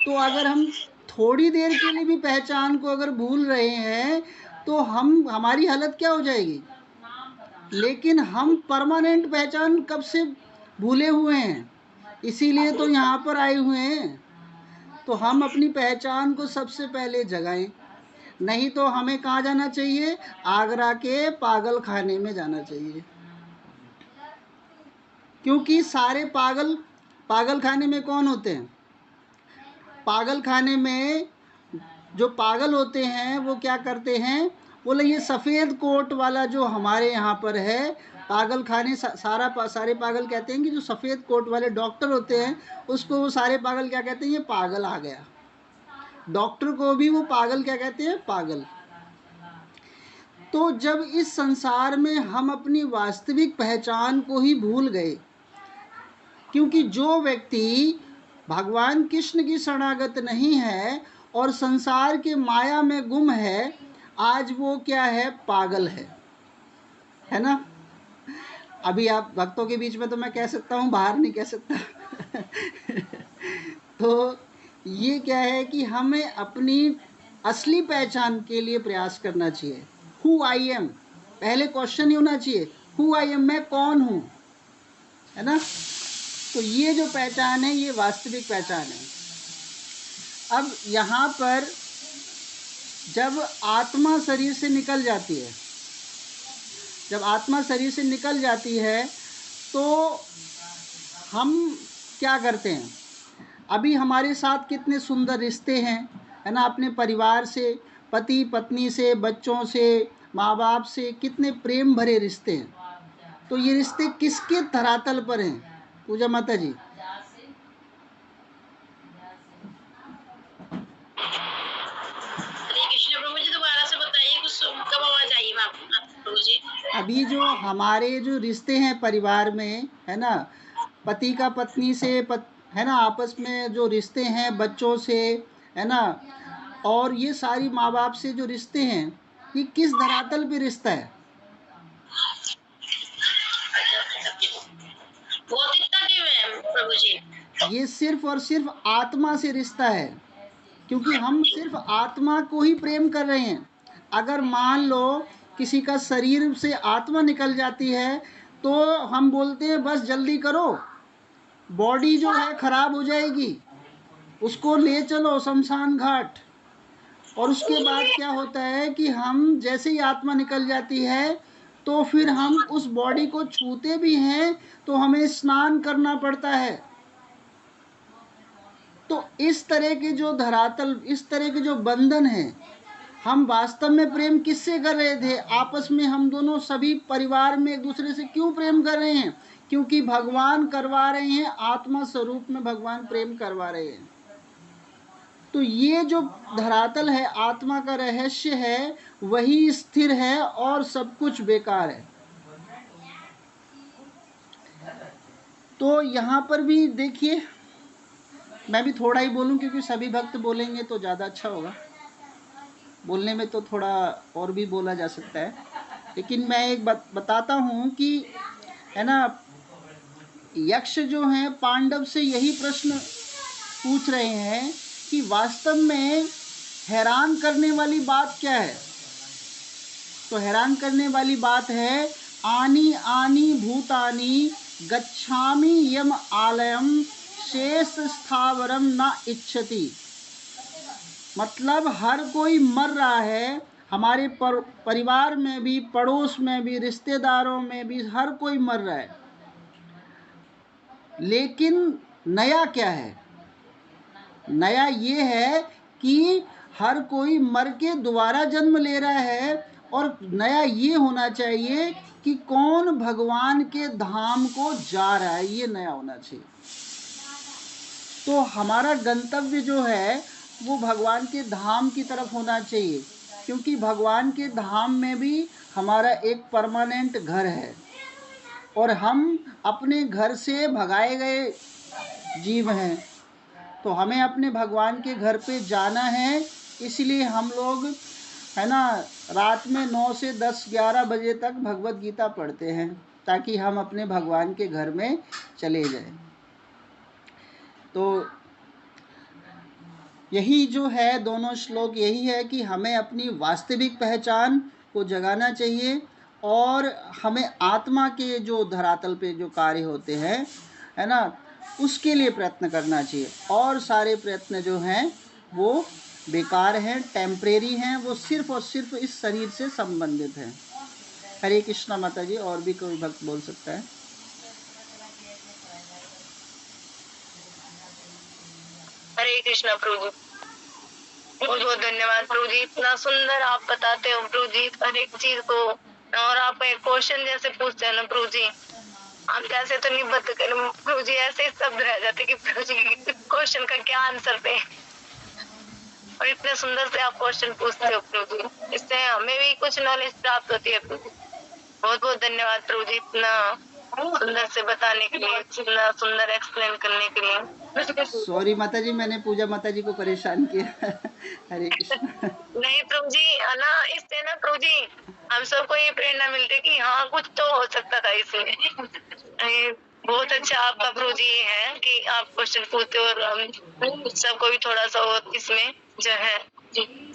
तो अगर हम थोड़ी देर के लिए भी पहचान को अगर भूल रहे हैं तो हमारी हालत क्या हो जाएगी। लेकिन हम परमानेंट पहचान कब से भूले हुए हैं, इसीलिए तो यहाँ पर आए हुए हैं। तो हम अपनी पहचान को सबसे पहले जगाएं, नहीं तो हमें कहाँ जाना चाहिए? आगरा के पागल खाने में जाना चाहिए। क्योंकि सारे पागल खाने में कौन होते हैं? पागल खाने में जो पागल होते हैं वो क्या करते हैं, बोले ये सफ़ेद कोट वाला जो हमारे यहाँ पर है पागल खाने, सारे पागल कहते हैं कि जो सफ़ेद कोट वाले डॉक्टर होते हैं उसको वो सारे पागल क्या कहते हैं? ये पागल आ गया। डॉक्टर को भी वो पागल क्या कहते हैं? पागल। तो जब इस संसार में हम अपनी वास्तविक पहचान को ही भूल गए, क्योंकि जो व्यक्ति भगवान कृष्ण की शरणागत नहीं है और संसार के माया में गुम है, आज वो क्या है? पागल है ना। अभी आप भक्तों के बीच में तो मैं कह सकता हूँ, बाहर नहीं कह सकता। तो ये क्या है कि हमें अपनी असली पहचान के लिए प्रयास करना चाहिए। हु आई एम, पहले क्वेश्चन ही होना चाहिए, हु आई एम, मैं कौन हूँ, है ना। तो ये जो पहचान है ये वास्तविक पहचान है। अब यहाँ पर जब आत्मा शरीर से निकल जाती है, जब आत्मा शरीर से निकल जाती है तो हम क्या करते हैं? अभी हमारे साथ कितने सुंदर रिश्ते हैं, है ना, अपने परिवार से, पति पत्नी से, बच्चों से, माँ बाप से, कितने प्रेम भरे रिश्ते हैं। तो ये रिश्ते किसके धरातल पर हैं? पूजा माता जी। हरे कृष्ण प्रभु जी, दोबारा से बताइए, कुछ कब आवाज आई प्रभु जी? अभी जो हमारे जो रिश्ते हैं परिवार में, है ना, पति का पत्नी से है ना, आपस में जो रिश्ते हैं, बच्चों से, है ना, और ये सारी माँ बाप से जो रिश्ते हैं, ये किस धरातल पे रिश्ता है? भौतिकता के में प्रभु जी। ये सिर्फ और सिर्फ आत्मा से रिश्ता है, क्योंकि हम सिर्फ आत्मा को ही प्रेम कर रहे हैं। अगर मान लो किसी का शरीर से आत्मा निकल जाती है तो हम बोलते हैं बस जल्दी करो, बॉडी जो है खराब हो जाएगी, उसको ले चलो शमशान घाट। और उसके बाद क्या होता है कि हम जैसे ही आत्मा निकल जाती है तो फिर हम उस बॉडी को छूते भी हैं तो हमें स्नान करना पड़ता है। तो इस तरह के जो धरातल, इस तरह के जो बंधन हैं, हम वास्तव में प्रेम किससे कर रहे थे? आपस में हम दोनों सभी परिवार में एक दूसरे से क्यों प्रेम कर रहे हैं? क्योंकि भगवान करवा रहे हैं, आत्मा स्वरूप में भगवान प्रेम करवा रहे हैं। तो ये जो धरातल है, आत्मा का रहस्य है, वही स्थिर है और सब कुछ बेकार है। तो यहाँ पर भी देखिए, मैं भी थोड़ा ही बोलूं क्योंकि सभी भक्त बोलेंगे तो ज़्यादा अच्छा होगा। बोलने में तो थोड़ा और भी बोला जा सकता है, लेकिन मैं एक बताता हूँ कि है ना, यक्ष जो हैं पांडव से यही प्रश्न पूछ रहे हैं कि वास्तव में हैरान करने वाली बात क्या है? तो हैरान करने वाली बात है, आनी आनी भूतानी गच्छामि यम आलयम शेष स्थावरम न इच्छति। मतलब हर कोई मर रहा है, हमारे परिवार में भी, पड़ोस में भी, रिश्तेदारों में भी हर कोई मर रहा है, लेकिन नया क्या है? नया ये है कि हर कोई मर के दोबारा जन्म ले रहा है, और नया ये होना चाहिए कि कौन भगवान के धाम को जा रहा है, ये नया होना चाहिए। तो हमारा गंतव्य जो है वो भगवान के धाम की तरफ होना चाहिए, क्योंकि भगवान के धाम में भी हमारा एक परमानेंट घर है, और हम अपने घर से भगाए गए जीव हैं। तो हमें अपने भगवान के घर पे जाना है, इसलिए हम लोग है ना रात में 9 से 10 11 बजे तक भगवत गीता पढ़ते हैं, ताकि हम अपने भगवान के घर में चले जाएं। तो यही जो है, दोनों श्लोक यही है कि हमें अपनी वास्तविक पहचान को जगाना चाहिए, और हमें आत्मा के जो धरातल पे जो कार्य होते हैं, है ना, उसके लिए प्रयत्न करना चाहिए। और सारे प्रयत्न जो हैं वो बेकार हैं, टेम्परेरी हैं, वो सिर्फ और सिर्फ इस शरीर से संबंधित हैं। हरे कृष्णा माता जी। और भी कोई भक्त बोल सकता है? हरे कृष्णा प्रभु जी, बहुत बहुत धन्यवाद प्रभु जी। इतना सुंदर आप बताते हो प्रभु जी हर एक चीज को, और आप एक क्वेश्चन जैसे पूछते हैं ना प्रभु जी, आप कैसे तो निबद्ध करें प्रभु जी, ऐसे ही शब्द रह जाते कि प्रभु जी क्वेश्चन का क्या आंसर दे, और इतने सुंदर से आप क्वेश्चन पूछते हो प्रभु जी, इससे हमें भी कुछ नॉलेज प्राप्त होती है प्रभु जी। बहुत बहुत धन्यवाद प्रभु जी, इतना सुंदर से बताने के लिए, इतना सुंदर एक्सप्लेन करने के लिए। सॉरी माता जी, मैंने पूजा माता जी को परेशान किया। हरे कृष्णा। नहीं प्रभु जी, ना इससे ना प्रभु जी हम सबको ये प्रेरणा मिलती है कि हाँ कुछ तो हो सकता था इसमें। बहुत अच्छा आपका प्रभु जी है कि आप क्वेश्चन पूछते हो, और हम सबको भी थोड़ा सा और इसमें जो है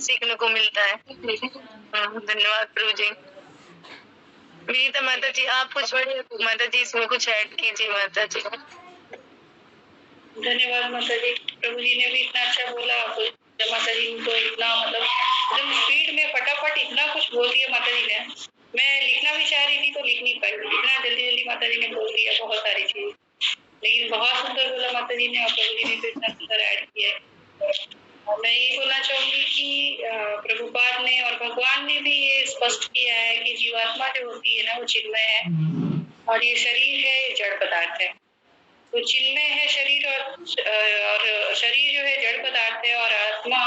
सीखने को मिलता है। धन्यवाद प्रभु जी। विनीता माता जी, आप कुछ माता जी इसमें कुछ ऐड कीजिए माता जी। धन्यवाद माता जी। प्रभु जी ने भी इतना अच्छा बोला, माता जी को इतना मतलब एकदम स्पीड में फटाफट इतना कुछ बोल दिया माता जी ने। मैं लिखना भी चाह रही थी तो लिख नहीं पाई, इतना जल्दी जल्दी माता जी ने बोल दिया बहुत सारी चीज, लेकिन बहुत सुंदर बोला माता जी ने, और प्रभु जी ने तो इतना सुंदर ऐड किया है। मैं ये बोलना चाहूंगी कि प्रभुपाद ने और भगवान ने भी ये स्पष्ट किया है कि जीवात्मा जो होती है ना वो चिन्मय है, और ये शरीर है, ये जड़ पदार्थ है। तो चिन्मय है शरीर, और शरीर जो है जड़ पदार्थ है, और आत्मा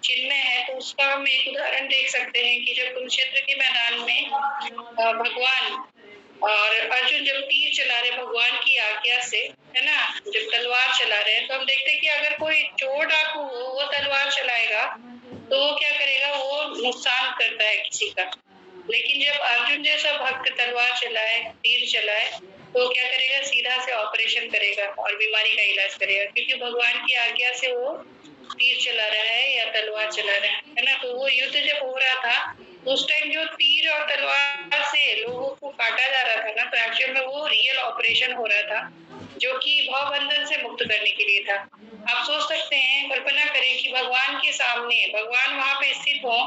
चिन्मय है। तो उसका हम एक उदाहरण देख सकते हैं कि जब कुरुक्षेत्र के मैदान में भगवान और अर्जुन जब तीर चला रहे भगवान की आज्ञा से, है ना, जब तलवार चला रहे हैं, तो हम देखते हैं कि अगर कोई चोर डाकू हो वो तलवार चलाएगा तो वो क्या करेगा, वो नुकसान करता है किसी का। लेकिन जब अर्जुन जैसा भक्त तलवार चलाए, तीर चलाए, तो क्या करेगा, सीधा से ऑपरेशन करेगा और बीमारी का इलाज करेगा, क्योंकि भगवान की आज्ञा से वो तीर चला रहा है या तलवार चला रहा है ना। तो वो युद्ध जब हो रहा था, उस टाइम जो तीर और तलवार से लोगों को काटा जा रहा था ना, तो एक्चुअल में वो रियल ऑपरेशन हो रहा था, जो कि भवबंधन से मुक्त करने के लिए था। आप सोच सकते हैं, कल्पना करें कि भगवान के सामने, भगवान वहां पे स्थित हो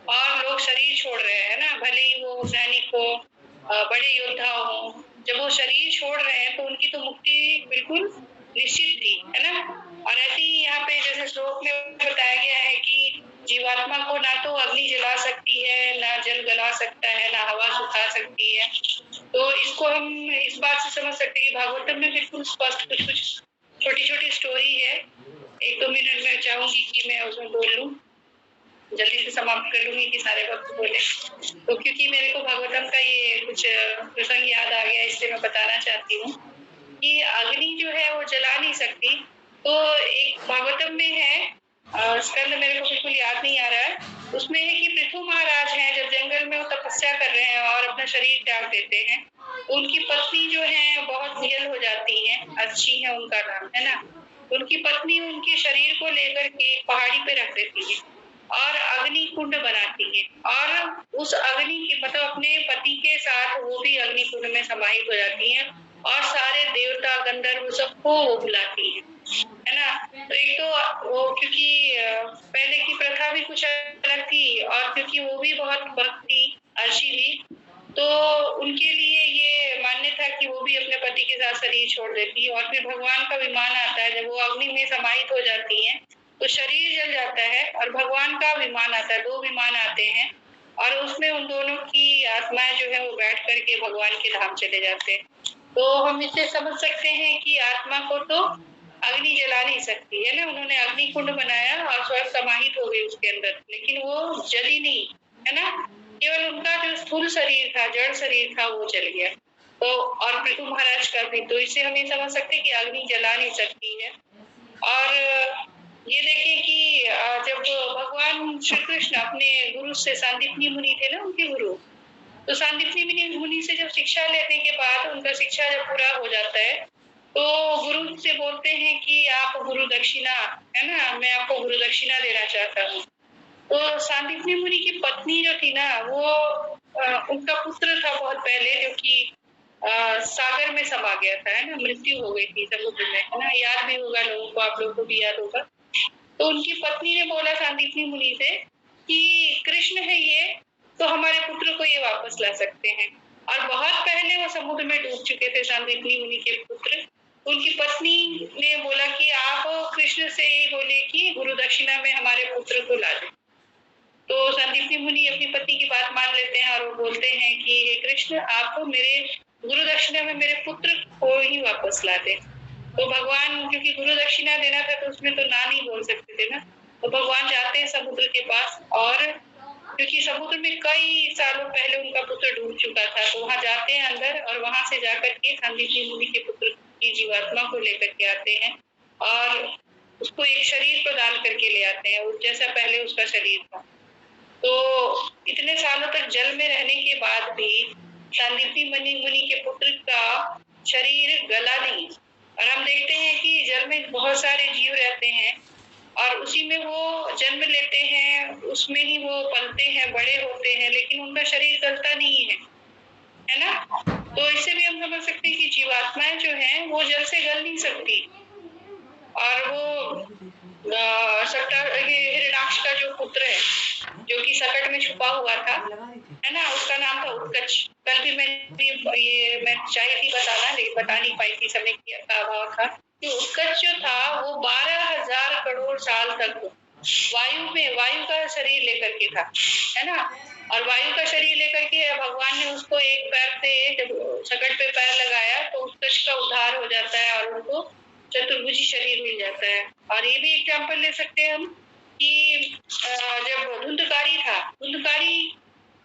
और लोग शरीर छोड़ रहे हैं ना, भले ही वो सैनिक हो, बड़े योद्धा हो, जब वो शरीर छोड़ रहे हैं तो उनकी तो मुक्ति बिल्कुल निश्चित थी, है ना। और ऐसे ही यहाँ पे जैसे श्लोक में बताया गया है कि जीवात्मा को ना तो अग्नि जला सकती है, ना जल गला सकता है, ना हवा सुखा सकती है। तो इसको हम इस बात से समझ सकते हैं कि भागवतम में बिल्कुल स्पष्ट कुछ कुछ छोटी छोटी स्टोरी है। 1-2 मिनट में चाहूंगी कि मैं उसमें बोल लूं, जल्दी से समाप्त कर लूंगी कि सारे वक्त बोले। तो क्योंकि मेरे को भागवतम का ये कुछ प्रसंग याद आ गया, इसलिए मैं बताना चाहती हूँ कि अग्नि जो है वो जला नहीं सकती। तो एक भागवतम में है, स्कंद मेरे को बिल्कुल याद नहीं आ रहा है, उसमें है कि पृथु महाराज हैं, जब जंगल में वो तपस्या कर रहे हैं और अपना शरीर त्याग देते हैं, उनकी पत्नी जो है बहुत घायल हो जाती है, अच्छी है उनका नाम, है ना। उनकी पत्नी उनके शरीर को लेकर के पहाड़ी पे रख देती है और अग्नि कुंड बनाती है, और उस अग्नि के मतलब अपने पति के साथ वो भी अग्नि कुंड में समाहित हो जाती है और सारे देवता गंधर्व सबको वो बुलाती है ना। तो एक तो वो क्योंकि पहले की प्रथा भी कुछ अलग थी, और क्योंकि वो भी बहुत भक्त थी, अर्षि भी, तो उनके लिए ये मान्य था कि वो भी अपने पति के साथ शरीर छोड़ देती है। और फिर भगवान का विमान आता है, जब वो अग्नि में समाहित हो जाती है तो शरीर जल जाता है और भगवान का विमान आता है, 2 विमान आते हैं, और उसमें उन दोनों की आत्माएं जो है वो बैठ करके भगवान के धाम चले जाते हैं। तो हम इससे समझ सकते हैं कि आत्मा को तो अग्नि जला नहीं सकती है ना। उन्होंने अग्नि कुंड बनाया और स्वयं समाहित हो गई उसके अंदर, लेकिन वो जली नहीं, है ना। केवल उनका जो स्थूल शरीर था, जड़ शरीर था, वो जल गया। तो और पृथु महाराज का भी, तो इससे हम ये समझ सकते हैं कि अग्नि जला नहीं सकती है। और ये देखें कि जब भगवान श्री कृष्ण अपने गुरु से, सांदीपनी मुनि थे ना उनके गुरु, तो सांदीपनी मुनि से जब शिक्षा लेने के बाद उनका शिक्षा जब पूरा हो जाता है, तो गुरु से बोलते हैं कि आप गुरु दक्षिणा, है ना, मैं आपको गुरु दक्षिणा देना चाहता हूँ। तो सांदीपनी मुनि की पत्नी जो थी ना, वो उनका पुत्र था बहुत पहले, जो कि सागर में समा गया था, है ना, मृत्यु हो गई थी समुद्र में, है ना, याद भी होगा लोगों को, आप लोगों को भी याद होगा। तो उनकी पत्नी ने बोला सांदीपनी मुनि से कि कृष्ण है ये, तो हमारे पुत्र को ये वापस ला सकते हैं। और बहुत पहले वो समुद्र में डूब चुके थे सांदीपनी मुनि के पुत्र। उनकी पत्नी ने बोला कि आप कृष्ण से ये बोले कि गुरु दक्षिणा में हमारे पुत्र को ला दे। तो सांदीपनी मुनि अपनी पत्नी की बात मान लेते हैं और वो बोलते हैं कि हे कृष्ण, आप मेरे गुरु दक्षिणा में मेरे पुत्र को ही वापस ला दे। तो भगवान, क्योंकि गुरु दक्षिणा देना था तो उसमें तो ना नहीं बोल सकते थे ना, तो भगवान जाते हैं समुद्र के पास, और क्योंकि समुद्र में कई सालों पहले उनका पुत्र डूब चुका था, तो वहां जाते हैं अंदर, और वहां से जाकर के सांदीपनी मुनि के पुत्र की जीवात्मा को लेकर के आते हैं और उसको एक शरीर प्रदान करके ले आते हैं, जैसा पहले उसका शरीर था। तो इतने सालों तक जल में रहने के बाद भी सांदीपनी मुनि के पुत्र का शरीर गला नहीं। और हम देखते हैं कि जल में बहुत सारे जीव रहते हैं और उसी में वो जन्म लेते हैं, उसमें ही वो पलते हैं, बड़े होते हैं, लेकिन उनका शरीर गलता नहीं है ना। तो इससे भी हम समझ सकते हैं कि जीवात्माएं जो हैं वो जल से गल नहीं सकती। और वो हिरण्याक्ष का जो पुत्र है, जो कि सकट में छुपा हुआ था, है ना, उसका नाम था उत्कच। कल भी मैं चाही थी बताना, लेकिन बता नहीं पाई थी, समय का अभाव था। कि उत्कच जो था वो 12,000 करोड़ साल तक वायु का शरीर लेकर के था, है ना। और वायु का शरीर लेकर के भगवान ने उसको एक पैर से, जब सकट पे पैर लगाया तो उत्कच का उद्धार हो जाता है और उनको चतुर्भुजी शरीर मिल जाता है। और ये भी एग्जाम्पल ले सकते हैं हम कि जब धुंधकारी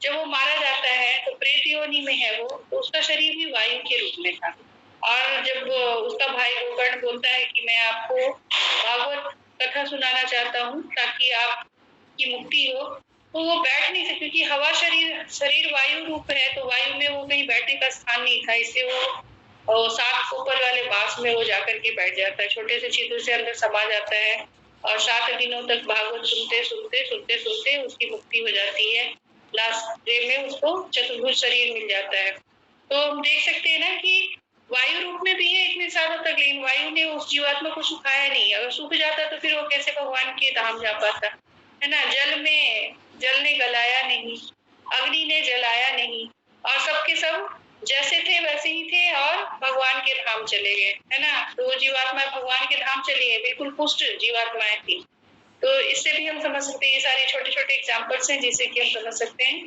जब वो मारा जाता है तो प्रेत योनि में है वो, तो उसका शरीर भी वायु के रूप में था। और जब उसका भाई गोकर्ण बोलता है कि मैं आपको भागवत कथा सुनाना चाहता हूँ ताकि आप की मुक्ति हो, तो वो बैठ नहीं सकते, क्योंकि हवा शरीर वायु रूप है, तो वायु में वो कहीं बैठने का स्थान नहीं था, इससे वो 7 कोपल वाले बांस में वो जाकर के बैठ जाता है, छोटे से छिद्र से अंदर समा जाता है और 7 दिनों तक भागवत सुनते उसकी मुक्ति हो जाती है। लास्ट डे में उसको चतुर्भुज शरीर मिल जाता है। तो हम देख सकते हैं ना कि वायु रूप में भी है इतने सालों तक, लेकिन वायु ने उस जीवात्मा को सुखाया नहीं। अगर सूख जाता तो फिर वो कैसे भगवान के धाम जा पाता, है ना। जल ने गलाया नहीं, अग्नि ने जलाया नहीं, और सबके सब जैसे थे वैसे ही थे और भगवान के धाम चले गए, है ना। तो वो जीवात्मा भगवान के धाम चली गई, बिल्कुल पुष्ट जीवात्माएं थी। तो इससे भी हम समझ सकते हैं, ये सारे छोटे छोटे एग्जाम्पल्स हैं जिससे कि हम समझ सकते हैं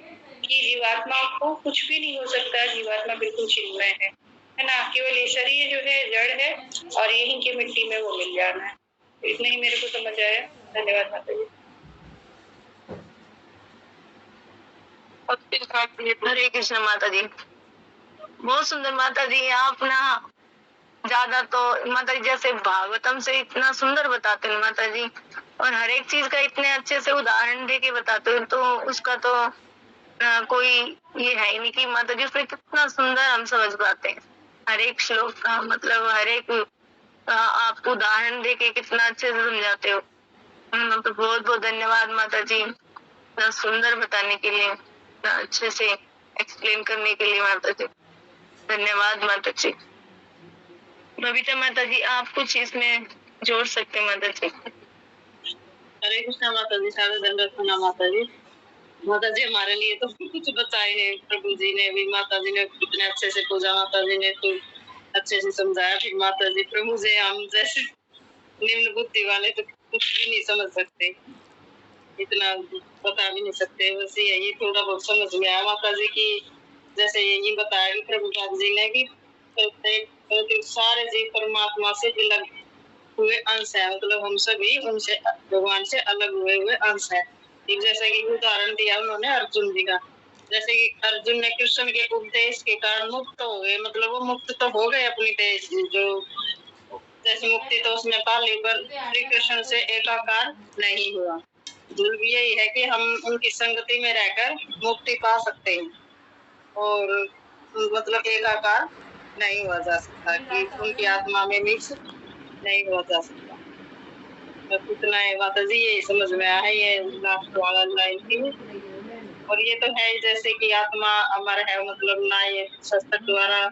कि जीवात्मा को कुछ भी नहीं हो सकता, जीवात्मा बिल्कुल चिन्मय है ना। केवल ये शरीर जो है जड़ है और यहीं की मिट्टी में वो मिल जाना है। इतना ही मेरे को समझ आया। धन्यवाद माता जी। हरे कृष्ण माता जी, बहुत सुंदर माता जी। आप ना ज्यादा तो माता जी जैसे भागवतम से इतना सुंदर बताते हैं माता जी, और हर एक चीज का इतने अच्छे से उदाहरण दे के बताते हो, तो उसका तो कोई ये है ही नहीं कि माता जी उसमें कितना सुंदर हम समझ पाते हैं। हर एक श्लोक का मतलब हर एक आप उदाहरण दे के कितना अच्छे से समझाते हो। तो बहुत बहुत धन्यवाद माता जी, इतना सुंदर बताने के लिए, इतना अच्छे से एक्सप्लेन करने के लिए माता जी, धन्यवाद माता जी। बबीता माता जी आप कुछ इसमें जोड़ सकते हैं माता जी। हरे कृष्णा माता जी, सारे दंडवत प्रणाम माता जी। माता जी हमारे लिए तो कुछ बताए हैं प्रभु जी ने भी, माता जी ने कितने अच्छे से पूजा, माता जी ने तो अच्छे से समझाया। फिर माता जी प्रभु जी हम जैसे निम्न बुद्धि वाले तो कुछ भी नहीं समझ सकते, इतना बता भी नहीं सकते। बस यही थोड़ा बहुत समझ में आया माता जी की, जैसे यही बताया कि प्रभुपाद जी ने कि सारे जीव परमात्मा से अलग हुए अंश है, मतलब हम सभी उनसे भगवान से अलग हुए अंश है। एक जैसे कि उदाहरण दिया उन्होंने अर्जुन जी का, जैसे कि अर्जुन ने कृष्ण के उपदेश के कारण मुक्त हो गए, मतलब वो मुक्त तो हो गए अपनी देश जो जैसे मुक्ति तो उसमें पा ली, पर श्री कृष्ण से एकाकार नहीं हुआ। मतलब यही है कि हम उनकी संगति में रहकर मुक्ति पा सकते हैं, और मतलब एकाकार नहीं हुआ जा सकता, कि उनकी आत्मा में मिक्स नहीं हुआ जा सकता। बस इतना है माता जी, ये समझ में आया है ये लास्ट वाला लाइन की। और ये तो है जैसे कि आत्मा अमर है, मतलब ना ये शस्त्र द्वारा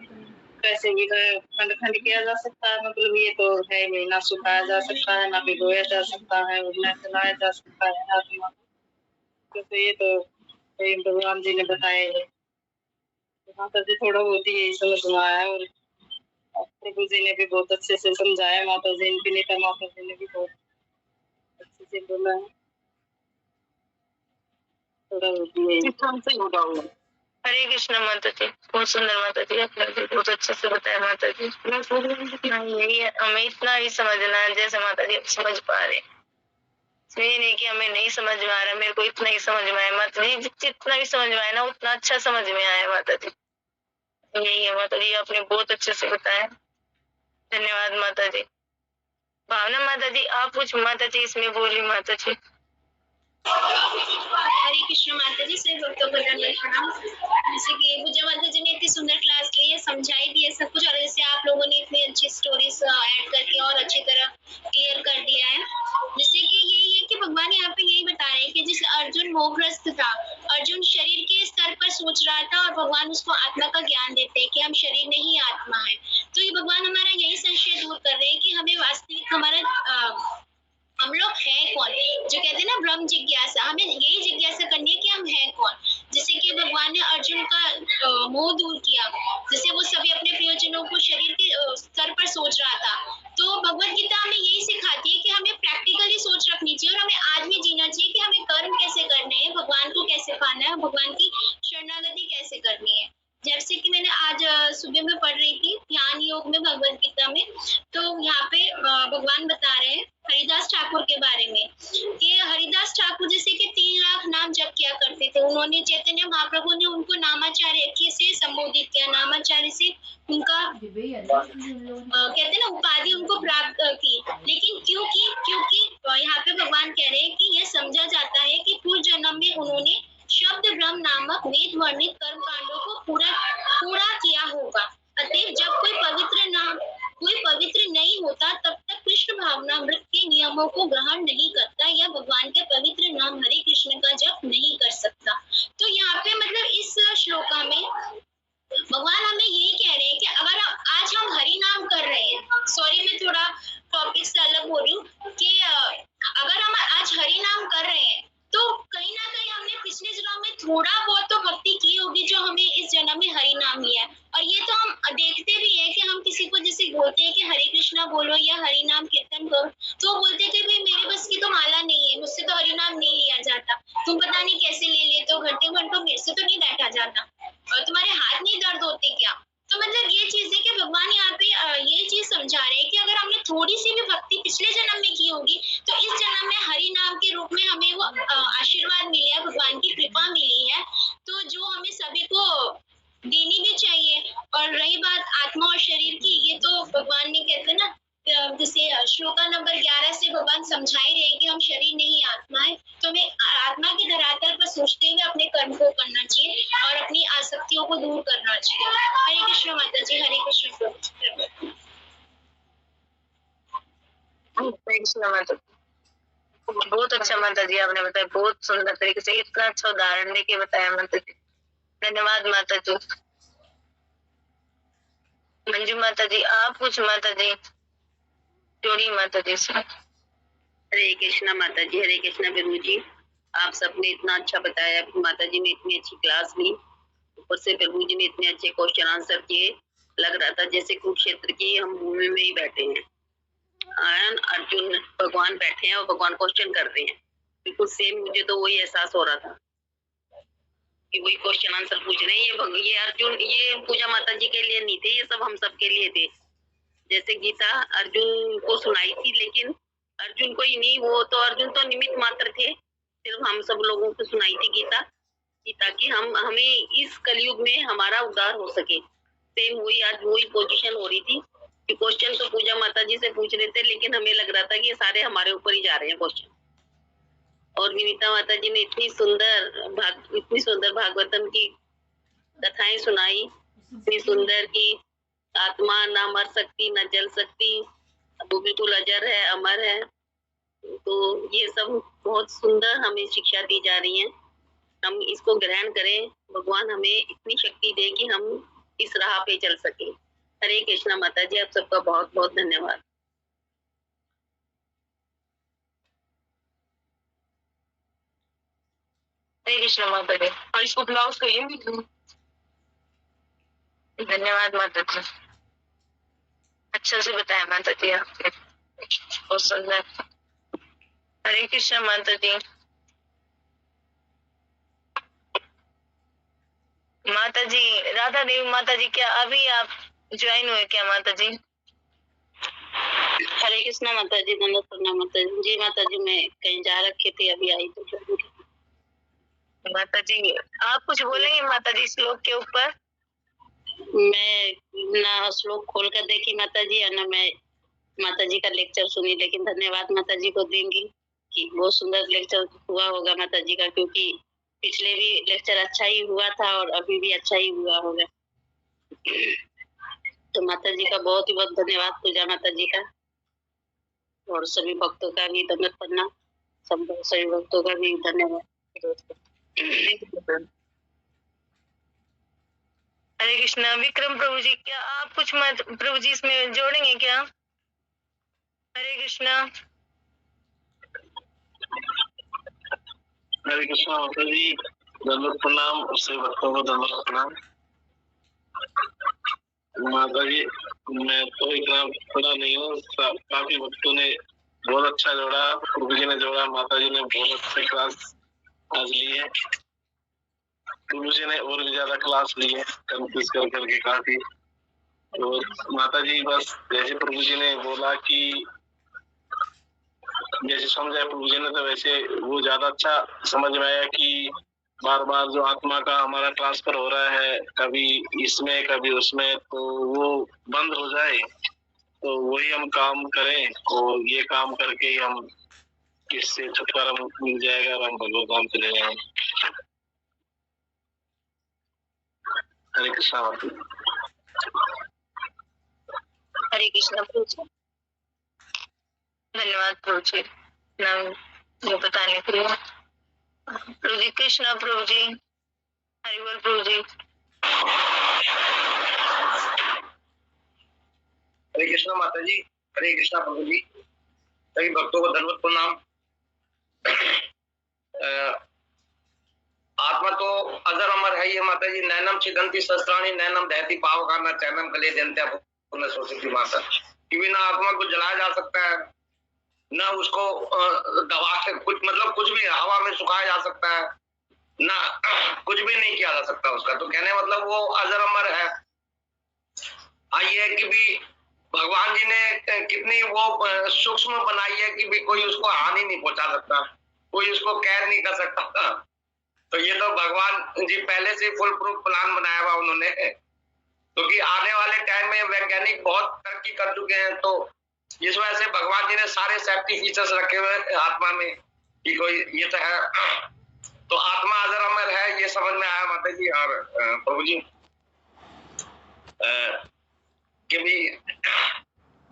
कैसे भी खंड खंड किया जा सकता है, मतलब ये तो है ही, ना सुखाया जा सकता है, ना भिगोया जा सकता है, ना चलाया जा सकता है आत्मा। तो ये तो भगवान जी ने बताया है। माता जी थोड़ा बहुत ही समझ में आया, और प्रभु जी ने भी बहुत अच्छे से समझाया, माता जी विनीता माता जी ने भी बहुत अच्छे से बोला है। थोड़ा बहुत ही हरे कृष्ण माता जी, बहुत सुंदर माता जी, आपने भी बहुत अच्छे से बताया माता जी। यही है, हमें इतना ही समझना है जैसे माता जी समझ पा रहे। ये नहीं कि हमें नहीं समझ में आ रहा, मेरे को इतना ही समझ में आया माता जी, जितना भी समझ में आया ना उतना अच्छा समझ में आया माता जी। यही है माता जी, आपने बहुत अच्छे से बताया, धन्यवाद माता जी। भावना माता जी आप कुछ माता जी इसमें बोली माता जी। हरे कृष्ण माता जी, से भक्तों को दंडवत प्रणाम। जैसे कि पूजा माता जी ने इतनी सुंदर क्लास ली है, समझाई दी है सब कुछ, और जैसे आप लोगों ने इतनी अच्छी स्टोरीज ऐड करके और अच्छी तरह क्लियर कर दिया है। जैसे कि यही है कि भगवान यहाँ पे यही बता रहे हैं कि जिस अर्जुन मोहग्रस्त था, अर्जुन शरीर के स्तर पर सोच रहा था, और भगवान उसको आत्मा का ज्ञान देते हैं कि हम शरीर नहीं आत्मा है। तो ये भगवान हमारा यही संशय दूर कर रहे हैं कि हमें वास्तविक हमारा हम लोग हैं कौन, जो कहते हैं ना ब्रह्म जिज्ञासा, हमें यही जिज्ञासा करनी है कि हम हैं कौन। जैसे कि भगवान ने अर्जुन का मोह दूर किया, जैसे वो सभी अपने प्रियजनों को शरीर के स्तर पर सोच रहा था। तो भगवत गीता हमें यही सिखाती है कि हमें प्रैक्टिकली सोच रखनी चाहिए, और हमें आज भी जीना चाहिए कि हमें कर्म कैसे करने हैं, भगवान को कैसे पाना है, भगवान की शरणागति कैसे करनी है। जैसे कि मैंने आज सुबह में पढ़ रही थी ध्यान योग में भगवत गीता में, तो यहाँ पे भगवान बता रहे हैं हरिदास ठाकुर के बारे में कि हरिदास ठाकुर जैसे कि 3 लाख नाम जप किया करते थे। उन्होंने चैतन्य महाप्रभु ने उनको नामाचार्य से संबोधित किया, नामाचार्य से उनका कहते हैं ना उपाधि उनको प्राप्त की। लेकिन क्योंकि यहाँ पे भगवान कह रहे हैं कि यह समझा जाता है कि पूर्व जन्म में उन्होंने शब्द ब्रह्म नामक वेद वर्णित कर्म कांडों को पूरा किया होगा। अतएव जब कोई पवित्र नहीं होता तब तक कृष्ण भावनामृत के नियमों को ग्रहण नहीं करता या भगवान के पवित्र नाम हरे कृष्ण का जप नहीं कर सकता। तो यहाँ पे मतलब इस श्लोका में भगवान हमें यही कह रहे हैं कि अगर आज हम हरि नाम कर रहे हैं, सॉरी मैं थोड़ा टॉपिक से अलग हो रही हूँ, कि अगर हम आज हरि नाम कर रहे हैं तो कहीं ना कहीं हमने पिछले जन्म में थोड़ा बहुत तो भक्ति की होगी जो हमें इस जन्म में हरि नाम लिया है। और ये तो हम देखते भी हैं कि हम किसी को जैसे बोलते हैं कि हरे कृष्णा बोलो या हरि नाम कीर्तन करो, तो बोलते थे भाई मेरे बस की तो माला नहीं है, मुझसे तो हरि नाम नहीं लिया जाता, तुम पता नहीं कैसे ले लेते हो, घंटे घंटों मेरे से तो नहीं बैठा जाता, और तुम्हारे हाथ नहीं दर्द होते क्या। तो मतलब ये चीज है कि भगवान यहाँ पे ये चीज समझा रहे हैं कि अगर हमने थोड़ी सी भी भक्ति पिछले जन्म में की होगी तो इस जन्म में हरि नाम के रूप में हमें वो आशीर्वाद मिले है, भगवान की कृपा मिली है, तो जो हमें सभी को देनी भी चाहिए। और रही बात आत्मा और शरीर की, ये तो भगवान ने कहते हैं ना जैसे श्लोका नंबर 11 से भगवान समझा ही रहे हैं कि हम शरीर नहीं आत्मा है, तो हमें आत्मा के धरातल पर सोचते हुए अपने कर्म को करना चाहिए और अपनी आसक्तियों को दूर करना चाहिए। हरे कृष्ण माता जी, हरे कृष्ण। हरे कृष्ण माता। बहुत अच्छा माता जी आपने बताया, बहुत सुंदर तरीके से, इतना अच्छा उदाहरण देके बताया माता जी, धन्यवाद माता जी। मंजू माता जी आप कुछ माता जी जोड़ी माता जी से। हरे कृष्णा माता जी, हरे कृष्णा प्रभु जी, आप सबने इतना अच्छा बताया, माता जी ने इतनी अच्छी क्लास ली, ऊपर से प्रभु जी ने इतने अच्छे क्वेश्चन आंसर किए, लग रहा था जैसे कुरुक्षेत्र की हम भूमि में ही बैठे हैं, अर्जुन भगवान बैठे हैं और भगवान क्वेश्चन कर रहे हैं, बिल्कुल सेम मुझे तो वही एहसास हो रहा था कि वही क्वेश्चन आंसर पूछ रहे हैं। ये अर्जुन, ये पूजा माता जी के लिए नहीं थे, ये सब हम सब के लिए थे। जैसे गीता अर्जुन को सुनाई थी, लेकिन अर्जुन को ही नहीं, वो तो अर्जुन तो निमित्त मात्र थे, सिर्फ हम सब लोगों को सुनाई थी गीता कि ताकि हमें इस कलयुग में हमारा उद्धार हो सके। सेम वही आज वही पोजीशन हो रही थी कि क्वेश्चन तो पूजा माता जी से पूछ रहे थे, लेकिन हमें लग रहा था कि ये सारे हमारे ऊपर ही जा रहे हैं क्वेश्चन। और विनीता माता जी ने इतनी सुंदर भागवतम की कथाएं सुनाई, इतनी सुंदर की आत्मा ना मर सकती ना जल सकती, वो बिल्कुल अजर है, अमर है। तो ये सब बहुत सुंदर हमें शिक्षा दी जा रही है, हम इसको ग्रहण करें, भगवान हमें इतनी शक्ति दे कि हम इस राह पे चल सके। हरे कृष्णा माता जी, आप सबका बहुत बहुत धन्यवाद। हरे कृष्ण माता जी, और इसको ब्लाउज करिए। धन्यवाद माता जी, अच्छा से बताया माता जी आपने, बहुत सुंदर। हरे कृष्ण माता जी। माता जी राधा देवी माता जी, क्या अभी आप ज्वाइन हुए क्या माता जी? हरे कृष्णा माता जी, धन्यवाद प्रणाम माता जी। माता जी मैं कहीं जा रखी थी, अभी आई तो। माता जी आप कुछ बोलेंगे माता जी श्लोक के ऊपर? मैं ना श्लोक खोल कर देखी माता जी, और ना मैं माता जी का लेक्चर सुनी, लेकिन धन्यवाद माता जी को देंगी कि बहुत सुंदर लेक्चर हुआ होगा माता जी का, क्योंकि पिछले भी लेक्चर अच्छा ही हुआ था और अभी भी अच्छा ही हुआ होगा। तो माता जी का बहुत ही बहुत धन्यवाद, पूजा माता जी का, और सभी भक्तों का भी धन्यवाद करना, सभी भक्तों का भी धन्यवाद। हरे कृष्णा। विक्रम प्रभु जी, क्या आप कुछ प्रभु जी इसमें जोड़ेंगे क्या? हरे कृष्णा। हरे कृष्णा माता जी, धन्यवाद प्रणाम, सभी भक्तों को धन्यवाद प्रणाम। माता जी मैं तो इतना पढ़ा नहीं हूँ, काफी भक्तों ने बहुत अच्छा जोड़ा, प्रभु जी ने जोड़ा, माता जी ने बहुत अच्छी क्लास आज ली है। प्रभु जी ने और भी ज्यादा क्लास ली है, कंफ्यूज कर करके काफी। और माता जी बस जैसे प्रभु जी ने बोला कि जैसे समझाया प्रभु जी ने, तो वैसे वो ज्यादा अच्छा समझ में आया कि बार बार जो आत्मा का हमारा ट्रांसफर हो रहा है, कभी इसमें कभी उसमें, तो वो बंद हो जाए, तो वही हम काम करें और ये काम करके ही हम किससे छुटकारा मिल जाएगा और हम भगवत धाम चले जाएंगे। हरे कृष्णा माता। हरे कृष्णा प्रभु जी, धन्यवाद प्रभु जी नाम जो बताने के लिए। प्रभु जी कृष्णा प्रभु जी, हरि बोल प्रभु जी। हरे कृष्णा माता जी, हरे कृष्णा प्रभु जी, सभी भक्तों को धन्यवाद प्रणाम। आत्मा तो अजर अमर है ये माता जी। नैनम छिदंती शस्त्राणी नैनम दहती पावका न चैनम कले जंत्या पुण्य सोचती माता कि बिना आत्मा को जलाया जा सकता है, न उसको दबा के कुछ मतलब कुछ भी हवा में सुखाया जा सकता है, ना कुछ भी नहीं किया जा सकता उसका। तो कहने मतलब वो अजर अमर है। आइए कि भी भगवान जी ने कितनी वो सूक्ष्म बनाई है कि भी कोई उसको हानि नहीं पहुंचा सकता, कोई उसको कैद नहीं कर सकता। तो ये तो भगवान जी पहले से फुल प्रूफ प्लान बनाया हुआ उन्होंने, क्योंकि आने वाले टाइम में वैज्ञानिक बहुत तरक्की कर चुके हैं, तो इस वजह से भगवान जी ने सारे सेफ्टी फीचर्स रखे हुए हैं आत्मा में कि कोई ये तो है। तो आत्मा अजर अमर है ये समझ में आया माता जी। और प्रभु जी कि भी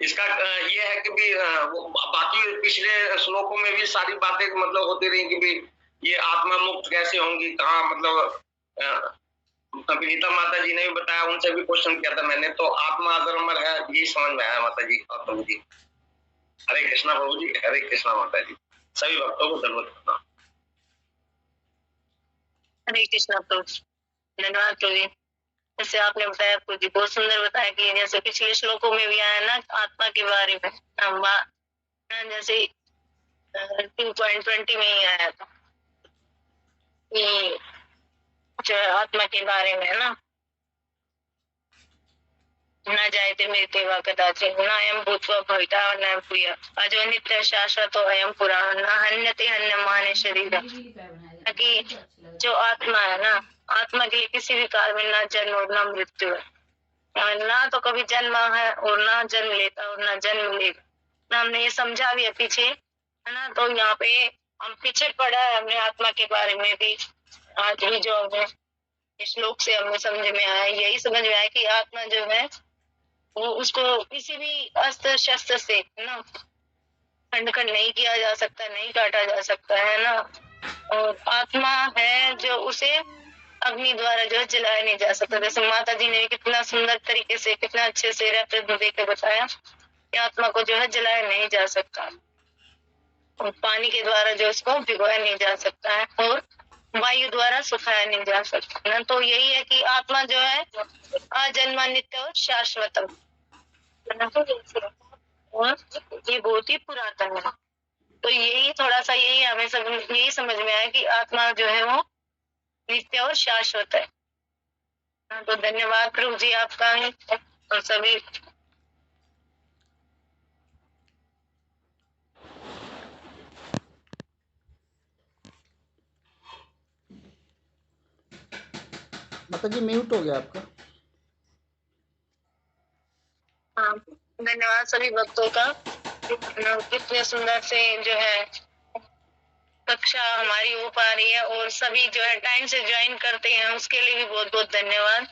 इसका ये है कि भी बाकी पिछले श्लोकों में भी सारी बातें मतलब होती रही कि भी ये आत्मा मुक्त कैसे होंगी, कहाँ मतलब विनीता माता जी ने भी बताया, उनसे भी क्वेश्चन किया था मैंने। तो आत्मा अजर अमर है यही समझ में आया माता जी और प्रभु जी। हरे कृष्णा प्रभु जी, हरे कृष्णा माता जी, सभी भक्तों को धन्यवाद। हरे कृष्णा प्रभु, धन्यवाद प्रभु जी। जैसे आपने बताया प्रभु जी, बहुत सुंदर बताया कि जैसे पिछले श्लोकों में भी आया ना आत्मा के बारे में, जैसे 2.20 में ही आया था कि जो आत्मा के बारे में ना, न जायते मृत्यु वा कदाचित् न अयं भूत्वा भविता न भूया अजो नित्य शाश्वतो अयं पुराण न हन्यते हन्यमाने शरीर। कि जो आत्मा है ना, आत्मा के लिए किसी भी काल में ना जन्म और ना मृत्यु है, ना तो कभी जन्म है और ना जन्म लेता और ना जन्म लेगा ना। हमने ये समझा भी है पीछे है ना, तो यहाँ पे हम पीछे पढ़ा है हमने आत्मा के बारे में भी। आज भी जो हमें श्लोक से हमें समझ में आया, यही समझ में आया कि आत्मा जो है वो उसको किसी भी अस्त्र शस्त्र से ना खंड खंड नहीं किया जा सकता, नहीं काटा जा सकता है ना। और आत्मा है जो उसे अग्नि द्वारा जो जलाया नहीं जा सकता। जैसे माता जी ने कितना सुंदर तरीके से कितना अच्छे से रेफरेंस देकर बताया कि आत्मा को जो है जलाया नहीं जा सकता, और पानी के द्वारा जो उसको भिगोया नहीं जा सकता है, और वायु द्वारा सुखाया नहीं जा सकता ना। तो यही है कि आत्मा जो है अजन्मा नित्य और शाश्वतम, और ये बहुत ही पुरातन है। तो यही थोड़ा सा यही हमें यही समझ में आया कि आत्मा जो है वो नित्य और शाश्वत है। तो धन्यवाद प्रभु जी आपका और सभी। माता जी म्यूट हो गया आपका। हाँ, धन्यवाद सभी भक्तों का, कितने सुंदर से जो है कक्षा हमारी हो पा रही है, और सभी जो है टाइम से ज्वाइन करते हैं उसके लिए भी बहुत बहुत धन्यवाद।